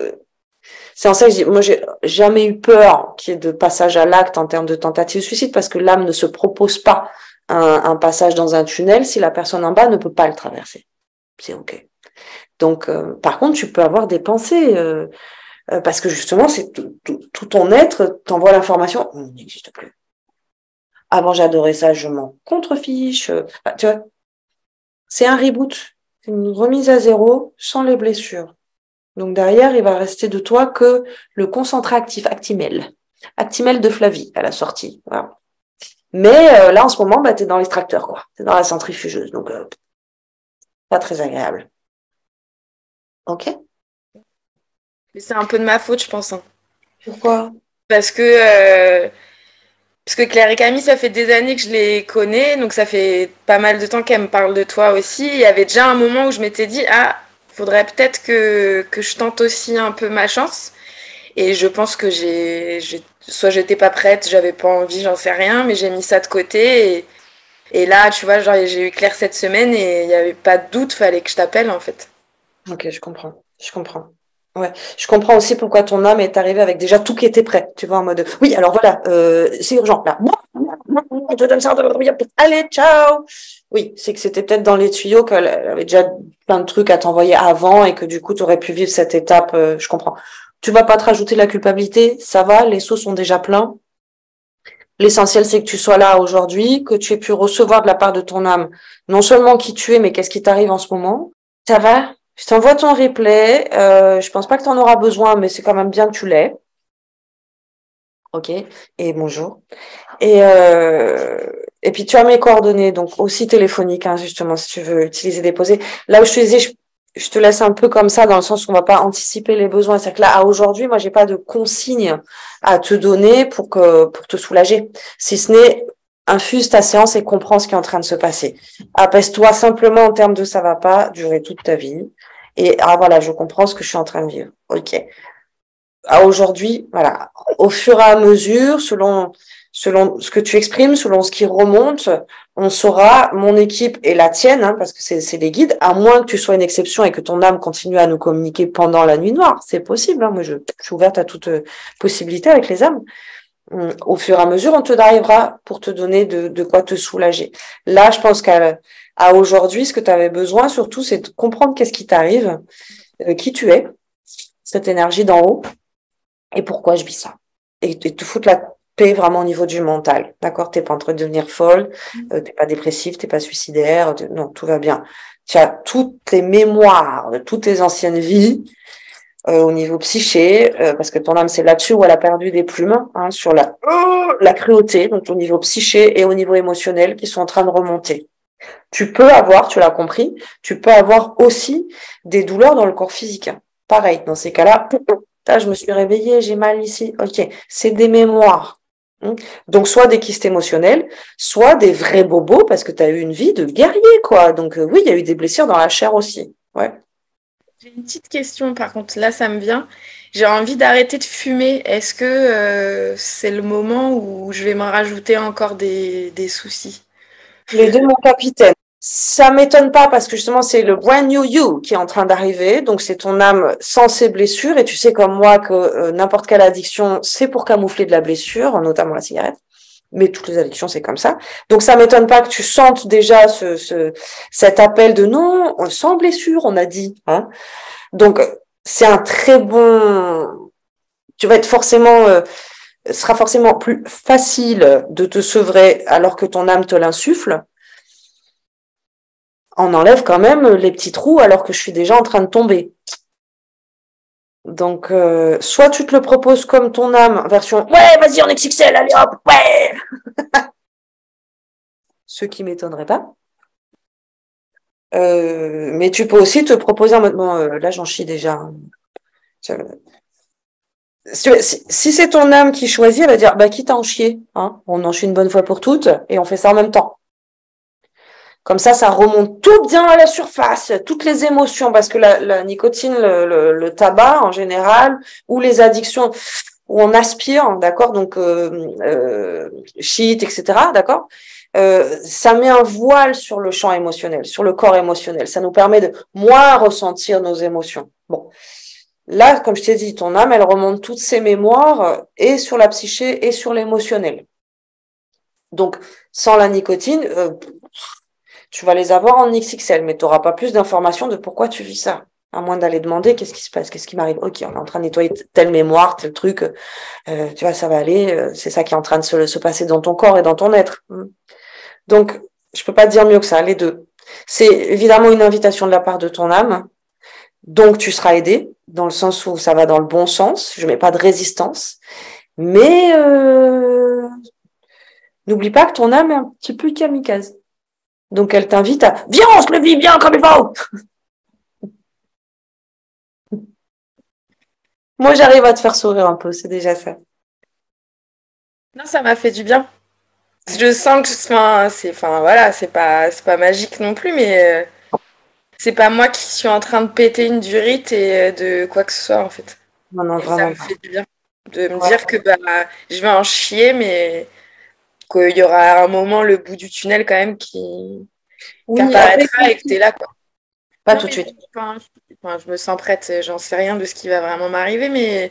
c'est en ça que je dis, moi, j'ai jamais eu peur qu'il y ait de passage à l'acte en termes de tentative de suicide parce que l'âme ne se propose pas un passage dans un tunnel si la personne en bas ne peut pas le traverser. C'est OK. Donc, par contre, tu peux avoir des pensées parce que justement, c'est tout ton être t'envoie l'information, on n'existe plus. Avant, j'adorais ça, je m'en contrefiche. Tu vois, c'est un reboot, c'est une remise à zéro sans les blessures. Donc derrière, il va rester de toi que le concentré actif, Actimel. Actimel de Flavie à la sortie. Voilà. Mais là, en ce moment, bah, tu es dans l'extracteur, quoi. Tu es dans la centrifugeuse. Donc, pas très agréable. OK? Mais c'est un peu de ma faute, je pense, hein. Pourquoi? Parce que, parce que Claire et Camille, ça fait des années que je les connais, donc ça fait pas mal de temps qu'elles me parlent de toi aussi. Il y avait déjà un moment où je m'étais dit, ah, faudrait peut-être que je tente aussi un peu ma chance. Et je pense que soit j'étais pas prête, j'avais pas envie, j'en sais rien, mais j'ai mis ça de côté. Et là, tu vois, genre, j'ai eu Claire cette semaine et il n'y avait pas de doute, fallait que je t'appelle en fait. OK, je comprends. Je comprends. Ouais. Je comprends aussi pourquoi ton âme est arrivée avec déjà tout qui était prêt. Tu vois, en mode, oui, alors voilà, c'est urgent, là. Je te donne ça. Allez, ciao. Oui, c'est que c'était peut-être dans les tuyaux qu'elle avait déjà plein de trucs à t'envoyer avant et que du coup, tu aurais pu vivre cette étape. Je comprends. Tu vas pas te rajouter la culpabilité. Ça va, les seaux sont déjà pleins. L'essentiel, c'est que tu sois là aujourd'hui, que tu aies pu recevoir de la part de ton âme non seulement qui tu es, mais qu'est-ce qui t'arrive en ce moment. Ça va? Je t'envoie ton replay. Je pense pas que tu en auras besoin, mais c'est quand même bien que tu l'aies. OK. Et bonjour. Et puis tu as mes coordonnées, donc aussi téléphoniques, hein, justement, si tu veux utiliser déposer. Là où je te disais, je te laisse un peu comme ça, dans le sens où on va pas anticiper les besoins. C'est-à-dire que là, à aujourd'hui, moi, j'ai pas de consignes à te donner pour te soulager. Si ce n'est, infuse ta séance et comprends ce qui est en train de se passer. Apaise-toi simplement en termes de ça va pas durer toute ta vie. Et ah voilà, je comprends ce que je suis en train de vivre. OK. À aujourd'hui, voilà, au fur et à mesure, selon ce que tu exprimes, selon ce qui remonte, on saura, mon équipe et la tienne, hein, parce que c'est des guides, à moins que tu sois une exception et que ton âme continue à nous communiquer pendant la nuit noire. C'est possible, hein, moi je suis ouverte à toute possibilité avec les âmes. Au fur et à mesure, on te arrivera pour te donner de quoi te soulager. Là, je pense à aujourd'hui, ce que tu avais besoin, surtout, c'est de comprendre qu'est-ce qui t'arrive, qui tu es, cette énergie d'en haut, et pourquoi je vis ça. Et te foutre la paix vraiment au niveau du mental. D'accord? T'es pas en train de devenir folle, t'es pas dépressif, t'es pas suicidaire, non, tout va bien. Tu as toutes les mémoires de toutes tes anciennes vies au niveau psyché, parce que ton âme, c'est là-dessus où elle a perdu des plumes, hein, sur la cruauté, donc au niveau psyché et au niveau émotionnel qui sont en train de remonter. Tu peux avoir, tu l'as compris, tu peux avoir aussi des douleurs dans le corps physique. Pareil, dans ces cas-là, là, je me suis réveillée, j'ai mal ici. OK, c'est des mémoires. Donc, soit des kystes émotionnels, soit des vrais bobos parce que tu as eu une vie de guerrier, quoi. Donc, oui, il y a eu des blessures dans la chair aussi. Ouais. J'ai une petite question par contre, là ça me vient. J'ai envie d'arrêter de fumer. Est-ce que c'est le moment où je vais me rajouter encore des soucis? Les deux, mon capitaine. Ça m'étonne pas parce que justement, c'est le brand new you qui est en train d'arriver. Donc, c'est ton âme sans ses blessures. Et tu sais comme moi que n'importe quelle addiction, c'est pour camoufler de la blessure, notamment la cigarette. Mais toutes les addictions, c'est comme ça. Donc, ça m'étonne pas que tu sentes déjà cet appel de non, sans blessure, on a dit. Hein. Donc, c'est un très bon... Tu vas être forcément... ce sera forcément plus facile de te sevrer alors que ton âme te l'insuffle. On enlève quand même les petits trous alors que je suis déjà en train de tomber. Donc, soit tu te le proposes comme ton âme, version ouais, vas-y, en XXL, allez hop, ouais. Ce qui m'étonnerait pas. Mais tu peux aussi te proposer en mode bon, là j'en chie déjà. Si c'est ton âme qui choisit, elle va dire bah quitte à en chier, hein, on en chie une bonne fois pour toutes et on fait ça en même temps. Comme ça remonte tout bien à la surface, toutes les émotions, parce que la nicotine, le tabac en général, ou les addictions où on aspire, d'accord, donc shit, etc., d'accord, ça met un voile sur le champ émotionnel, sur le corps émotionnel. Ça nous permet de moins ressentir nos émotions. Bon, là, comme je t'ai dit, ton âme, elle remonte toutes ses mémoires et sur la psyché et sur l'émotionnel. Donc, sans la nicotine, tu vas les avoir en XXL, mais tu n'auras pas plus d'informations de pourquoi tu vis ça. À moins d'aller demander qu'est-ce qui se passe, qu'est-ce qui m'arrive. Ok, on est en train de nettoyer telle mémoire, tel truc. Tu vois, ça va aller. C'est ça qui est en train de se passer dans ton corps et dans ton être. Donc, je peux pas te dire mieux que ça, les deux. C'est évidemment une invitation de la part de ton âme. Donc, tu seras aidé, dans le sens où ça va dans le bon sens. Je mets pas de résistance. Mais n'oublie pas que ton âme est un petit peu kamikaze. Donc, elle t'invite à « Viens, on se le vit bien comme il faut !» Moi, j'arrive à te faire sourire un peu, c'est déjà ça. Non, ça m'a fait du bien. Je sens que voilà, c'est pas magique non plus, mais c'est pas moi qui suis en train de péter une durite et de quoi que ce soit en fait. Non, non, Et ça vraiment me pas. fait du bien de me Ouais. dire que bah je vais en chier, mais qu'il y aura un moment le bout du tunnel quand même qui Oui, après, apparaîtra et que t'es là quoi. pas Non tout de mais suite. je me sens prête, j'en sais rien de ce qui va vraiment m'arriver, mais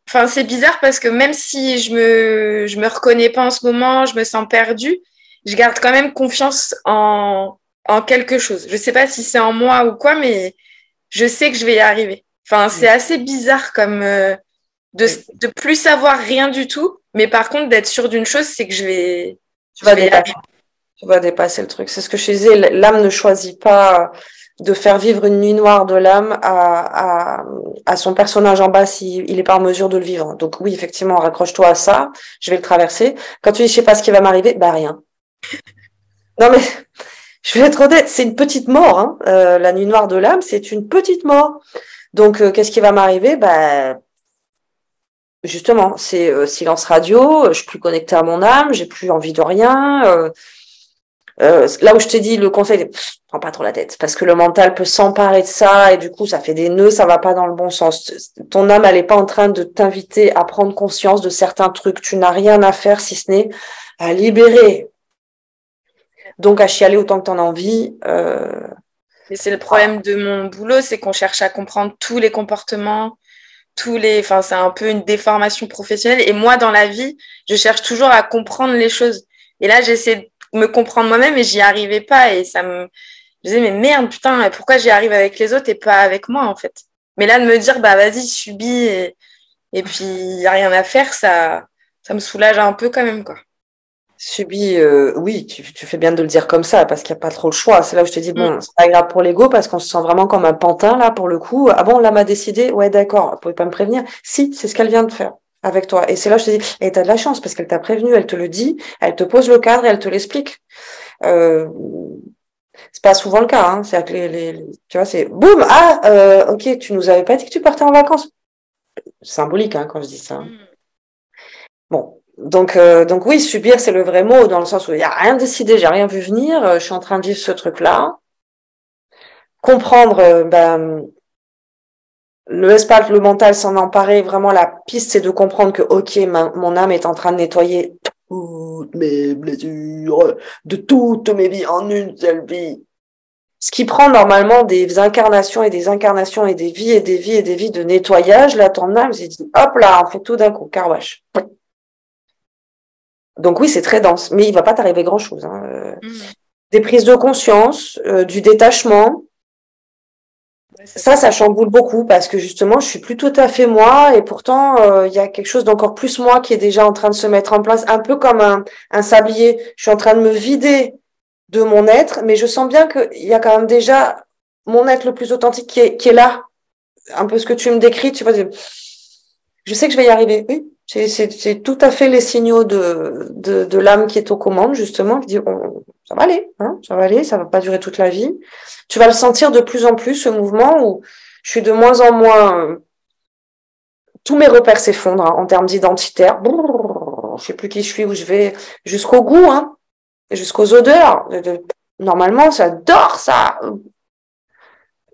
enfin c'est bizarre parce que même si je me reconnais pas en ce moment, je me sens perdue, je garde quand même confiance en quelque chose. Je sais pas si c'est en moi ou quoi, mais je sais que je vais y arriver. Enfin, c'est assez bizarre comme Oui. de plus savoir rien du tout, mais par contre d'être sûr d'une chose, c'est que Tu je vas vais y dépasser. arriver. Tu vas dépasser le truc. C'est ce que je disais, l'âme ne choisit pas de faire vivre une nuit noire de l'âme à son personnage en bas s'il n'est pas en mesure de le vivre. Donc oui, effectivement, raccroche-toi à ça, je vais le traverser. Quand tu dis je sais pas ce qui va m'arriver, bah rien. Non mais je vais être honnête, c'est une petite mort. Hein. La nuit noire de l'âme, c'est une petite mort. Donc qu'est-ce qui va m'arriver? Bah justement, c'est silence radio, je suis plus connectée à mon âme, j'ai plus envie de rien. Là où je t'ai dit le conseil, prends pas trop la tête, parce que le mental peut s'emparer de ça et du coup ça fait des nœuds, ça va pas dans le bon sens. Ton âme, elle est pas en train de t'inviter à prendre conscience de certains trucs. Tu n'as rien à faire si ce n'est à libérer. Donc à chialer autant que t'en as envie. Et c'est le problème de mon boulot, c'est qu'on cherche à comprendre tous les comportements, enfin, c'est un peu une déformation professionnelle. Et moi, dans la vie, je cherche toujours à comprendre les choses. Et là, j'essaie de me comprendre moi-même et j'y arrivais pas. Et je disais, mais merde, putain, pourquoi j'y arrive avec les autres et pas avec moi, en fait? Mais là, de me dire, bah, vas-y, subis et puis, il n'y a rien à faire, ça me soulage un peu quand même, quoi. Subi, oui, tu fais bien de le dire comme ça, parce qu'il n'y a pas trop le choix. C'est là où je te dis, Mm. bon, c'est pas agréable pour l'ego, parce qu'on se sent vraiment comme un pantin, là, pour le coup. Ah bon, là, m'a décidé, ouais, d'accord, vous pouvez pas me prévenir. Si, c'est ce qu'elle vient de faire avec toi. Et c'est là où je te dis, et t'as de la chance, parce qu'elle t'a prévenu, elle te le dit, elle te pose le cadre et elle te l'explique. Euh, c'est pas souvent le cas, hein. C'est que tu vois, c'est boum, ah, ok, tu nous avais pas dit que tu partais en vacances. Symbolique, hein, quand je dis ça. Mm. Bon, donc oui, subir, c'est le vrai mot, dans le sens où il n'y a rien décidé, j'ai rien vu venir, je suis en train de vivre ce truc-là. Comprendre, le espace, le mental s'en emparer, vraiment la piste, c'est de comprendre que, ok, mon âme est en train de nettoyer toutes mes blessures de toutes mes vies en une seule vie. Ce qui prend normalement des incarnations et des incarnations et des vies et des vies et des vies de nettoyage, là, ton âme s'est dit, hop là, on fait tout d'un coup, carwash. Donc oui, c'est très dense, mais il va pas t'arriver grand-chose. Hein. Des prises de conscience, du détachement, ouais, ça chamboule beaucoup parce que justement, je suis plus tout à fait moi et pourtant, il y a quelque chose d'encore plus moi qui est déjà en train de se mettre en place, un peu comme un sablier. Je suis en train de me vider de mon être, mais je sens bien qu'il y a quand même déjà mon être le plus authentique qui est là. Un peu ce que tu me décris, tu vois. Je sais que je vais y arriver. Oui, c'est tout à fait les signaux de l'âme qui est aux commandes, justement, qui dit ça va aller, hein, ça va aller, ça va pas durer toute la vie. Tu vas le sentir de plus en plus, ce mouvement où je suis de moins en moins. Tous mes repères s'effondrent hein, en termes d'identitaire. Je sais plus qui je suis, où je vais, jusqu'au goût, hein, jusqu'aux odeurs. Normalement, j'adore ça.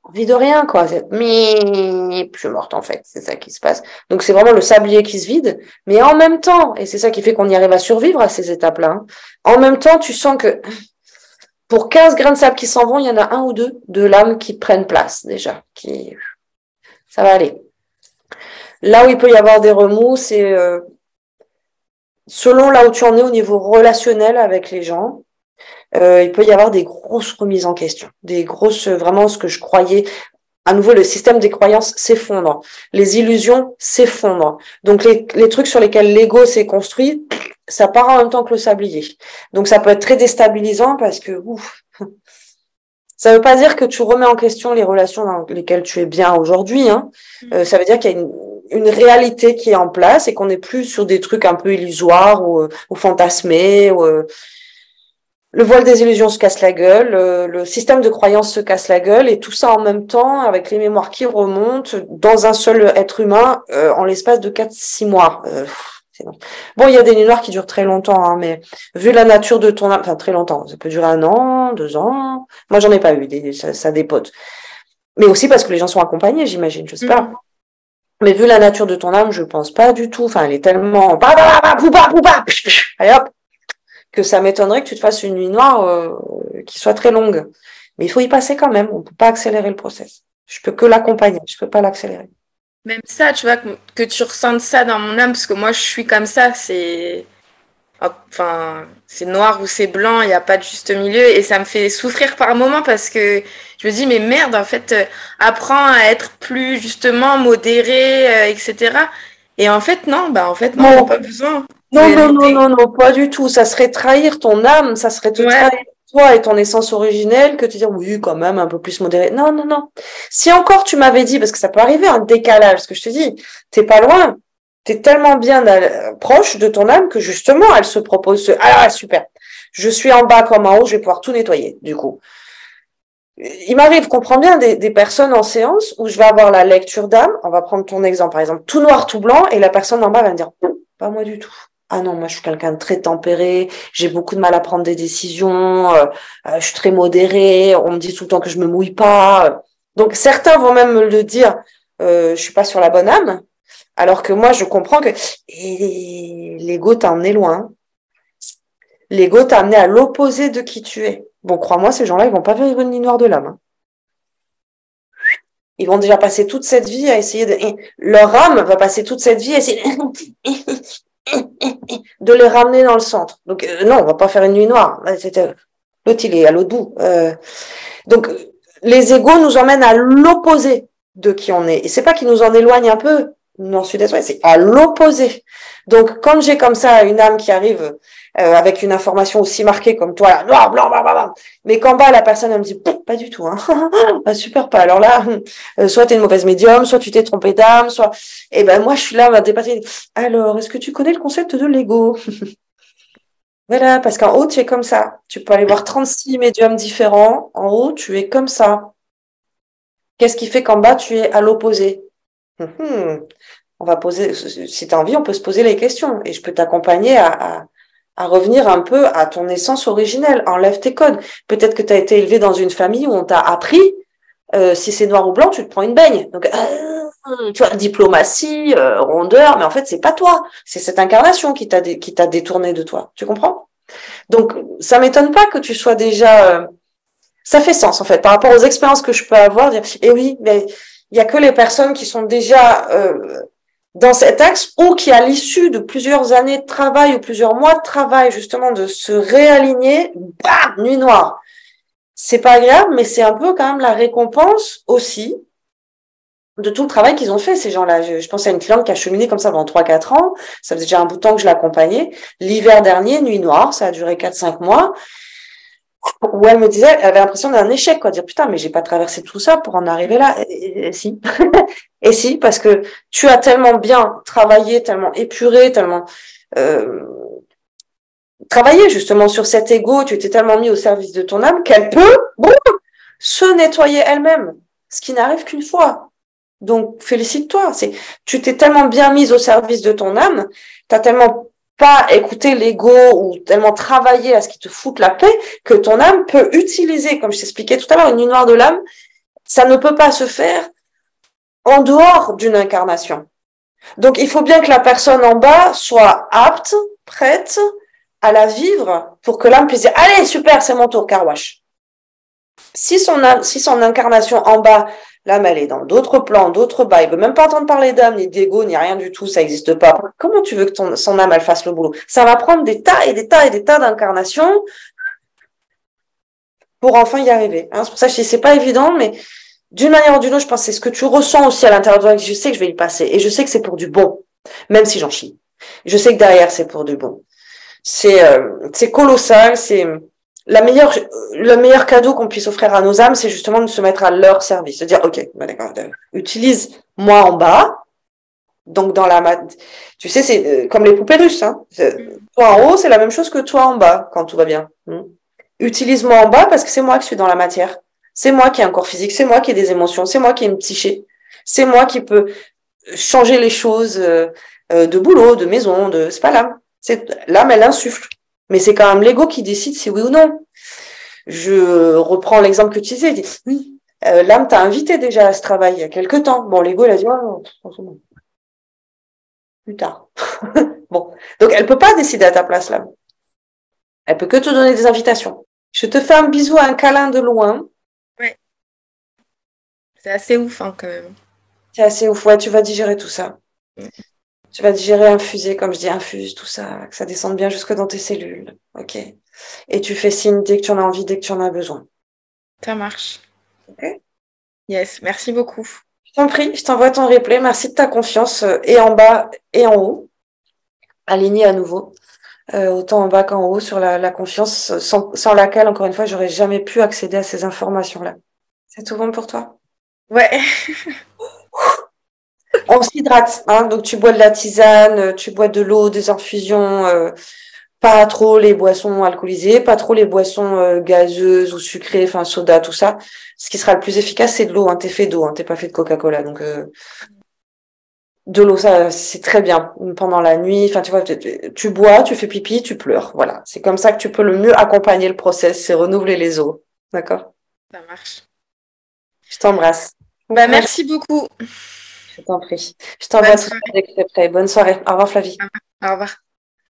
Envie de rien, quoi. Mais je suis morte, en fait. C'est ça qui se passe. Donc, c'est vraiment le sablier qui se vide. Mais en même temps, et c'est ça qui fait qu'on y arrive à survivre à ces étapes-là, hein, en même temps, tu sens que pour 15 grains de sable qui s'en vont, il y en a un ou deux de l'âme qui prennent place, déjà. Ça va aller. Là où il peut y avoir des remous, c'est selon là où tu en es au niveau relationnel avec les gens. Il peut y avoir des grosses remises en question, des grosses, vraiment ce que je croyais. À nouveau, le système des croyances s'effondre, les illusions s'effondrent. Donc les trucs sur lesquels l'ego s'est construit, ça part en même temps que le sablier. Donc ça peut être très déstabilisant parce que ça veut pas dire que tu remets en question les relations dans lesquelles tu es bien aujourd'hui. Hein. Ça veut dire qu'il y a une réalité qui est en place et qu'on n'est plus sur des trucs un peu illusoires ou fantasmés. Le voile des illusions se casse la gueule, le système de croyance se casse la gueule, et tout ça en même temps, avec les mémoires qui remontent dans un seul être humain en l'espace de 4-6 mois. Bon, il y a des nuits noires qui durent très longtemps, hein, mais vu la nature de ton âme, enfin très longtemps, ça peut durer 1 an, 2 ans. Moi, j'en ai pas eu, ça dépote. Mais aussi parce que les gens sont accompagnés, j'imagine, je sais pas. Mais vu la nature de ton âme, je pense pas du tout. Enfin, elle est tellement allez hop, que ça m'étonnerait que tu te fasses une nuit noire qui soit très longue. Mais il faut y passer quand même. On peut pas accélérer le process. Je peux que l'accompagner. Je peux pas l'accélérer. Même ça, tu vois, que tu ressentes ça dans mon âme, parce que moi, je suis comme ça. C'est noir ou c'est blanc. Il n'y a pas de juste milieu. Et ça me fait souffrir par moments parce que je me dis, mais merde, en fait, apprends à être plus, justement, modéré, etc. Et en fait, non, t'as pas besoin. Non, pas du tout. Ça serait trahir ton âme, ça serait te trahir toi et ton essence originelle que de te dire oui, quand même, un peu plus modéré. Non. Si encore tu m'avais dit, parce que ça peut arriver, un décalage, parce que je te dis, t'es pas loin, t'es tellement bien proche de ton âme que justement, elle se propose ah, super. Je suis en bas comme en haut, je vais pouvoir tout nettoyer, du coup. Il m'arrive, comprends bien, des personnes en séance où je vais avoir la lecture d'âme. On va prendre ton exemple, par exemple, tout noir, tout blanc, et la personne en bas va me dire, pas moi du tout. Ah non, moi je suis quelqu'un de très tempéré, j'ai beaucoup de mal à prendre des décisions, je suis très modérée, on me dit tout le temps que je me mouille pas. Donc certains vont même me le dire, je suis pas sur la bonne âme, alors que moi je comprends que l'ego t'a emmené loin. L'ego t'a amené à l'opposé de qui tu es. Bon, crois-moi, ces gens-là, ils vont pas vivre une ligne noire de l'âme. Hein. Ils vont déjà passer toute cette vie à essayer de... Leur âme va passer toute cette vie à essayer de les ramener dans le centre. Donc, non, on va pas faire une nuit noire. L'autre, il est à l'autre bout. Donc, les égos nous emmènent à l'opposé de qui on est. Et c'est pas qu'ils nous en éloignent un peu, non, sud-est, c'est à l'opposé. Donc, quand j'ai comme ça une âme qui arrive avec une information aussi marquée comme toi, là, noir, blanc, mais qu'en bas, la personne, elle me dit, pas du tout, hein. Super pas. Alors là, soit t'es une mauvaise médium, soit tu t'es trompé d'âme, soit, et ben, moi, je suis là, à dépasser. Alors, est-ce que tu connais le concept de l'ego? Voilà, parce qu'en haut, tu es comme ça. Tu peux aller voir 36 médiums différents. En haut, tu es comme ça. Qu'est-ce qui fait qu'en bas, tu es à l'opposé? On va poser, si tu as envie, on peut se poser les questions et je peux t'accompagner à revenir un peu à ton essence originelle. Enlève tes codes. Peut-être que tu as été élevé dans une famille où on t'a appris, si c'est noir ou blanc, tu te prends une baigne. Donc, tu vois, diplomatie, rondeur, mais en fait, c'est pas toi. C'est cette incarnation qui t'a détourné de toi. Tu comprends? Donc, ça m'étonne pas que tu sois déjà... ça fait sens, en fait, par rapport aux expériences que je peux avoir. Dire, et oui, mais il y a que les personnes qui sont déjà dans cet axe ou qui, à l'issue de plusieurs années de travail ou plusieurs mois de travail, justement, de se réaligner, bam, nuit noire. C'est pas agréable, mais c'est un peu quand même la récompense aussi de tout le travail qu'ils ont fait, ces gens-là. Je pense à une cliente qui a cheminé comme ça pendant 3-4 ans. Ça faisait déjà un bout de temps que je l'accompagnais. L'hiver dernier, nuit noire, ça a duré 4-5 mois, où elle me disait, elle avait l'impression d'un échec, quoi. Dire, putain, mais j'ai pas traversé tout ça pour en arriver là. Et si. Et si, parce que tu as tellement bien travaillé, tellement épuré, tellement travaillé justement sur cet ego, tu t'es tellement mis au service de ton âme qu'elle peut, bon, se nettoyer elle-même. Ce qui n'arrive qu'une fois. Donc, félicite-toi. Tu t'es tellement bien mise au service de ton âme, t'as tellement pas écouté l'ego ou tellement travaillé à ce qui te foute la paix que ton âme peut utiliser, comme je t'expliquais tout à l'heure, une nuit noire de l'âme. Ça ne peut pas se faire en dehors d'une incarnation. Donc, il faut bien que la personne en bas soit apte, prête à la vivre pour que l'âme puisse dire, allez, super, c'est mon tour, carwash. Si son incarnation en bas, l'âme, elle est dans d'autres plans, d'autres bas, il veut même pas entendre parler d'âme, ni d'ego, ni rien du tout, ça n'existe pas. Comment tu veux que son âme, elle fasse le boulot? Ça va prendre des tas et des tas et des tas d'incarnations pour enfin y arriver. Hein, c'est pour ça que je dis, c'est pas évident, mais d'une manière ou d'une autre, je pense que c'est ce que tu ressens aussi à l'intérieur de toi, je sais que je vais y passer, et je sais que c'est pour du bon, même si j'en chie. Je sais que derrière, c'est pour du bon. C'est colossal, c'est le meilleur cadeau qu'on puisse offrir à nos âmes, c'est justement de se mettre à leur service, de dire, ok, bah d'accord, utilise moi en bas, donc dans tu sais, c'est comme les poupées russes, hein. Toi en haut, c'est la même chose que toi en bas, quand tout va bien. Utilise-moi en bas parce que c'est moi qui suis dans la matière. C'est moi qui ai un corps physique, c'est moi qui ai des émotions, c'est moi qui ai une psyché, c'est moi qui peux changer les choses de boulot, de maison, c'est pas l'âme. L'âme, elle insuffle. Mais c'est quand même l'ego qui décide si oui ou non. Je reprends l'exemple que tu disais. Oui, l'âme t'a invité déjà à ce travail il y a quelque temps. Bon, l'ego, il a dit, oh, non, plus tard. Bon. Donc, elle peut pas décider à ta place, l'âme. Elle peut que te donner des invitations. Je te fais un bisou, un câlin de loin. Ouais. C'est assez ouf, hein, quand même. C'est assez ouf. Ouais, tu vas digérer tout ça. Tu vas digérer, infuser, comme je dis, infuse tout ça, que ça descende bien jusque dans tes cellules. Ok. Et tu fais signe dès que tu en as envie, dès que tu en as besoin. Ça marche. Ok. Yes, merci beaucoup. Je t'en prie, je t'envoie ton replay. Merci de ta confiance, et en bas et en haut. Aligné à nouveau. Autant en bas qu'en haut, sur la confiance, sans laquelle, encore une fois, j'aurais jamais pu accéder à ces informations-là. C'est tout bon pour toi? Ouais. On s'hydrate, hein, donc tu bois de la tisane, tu bois de l'eau, des infusions, pas trop les boissons alcoolisées, pas trop les boissons gazeuses ou sucrées, enfin soda, tout ça. Ce qui sera le plus efficace, c'est de l'eau. Hein. T'es fait d'eau, hein, t'es pas fait de Coca-Cola, donc de l'eau, ça c'est très bien pendant la nuit. Enfin, tu vois, tu bois, tu fais pipi, tu pleures. Voilà, c'est comme ça que tu peux le mieux accompagner le process, c'est renouveler les eaux. D'accord? Ça marche. Je t'embrasse. Bah, merci beaucoup. Je t'en prie. Je t'envoie Bonne tout ça soirée. dès que c'est prêt. Bonne soirée. Au revoir, Flavie. Au revoir.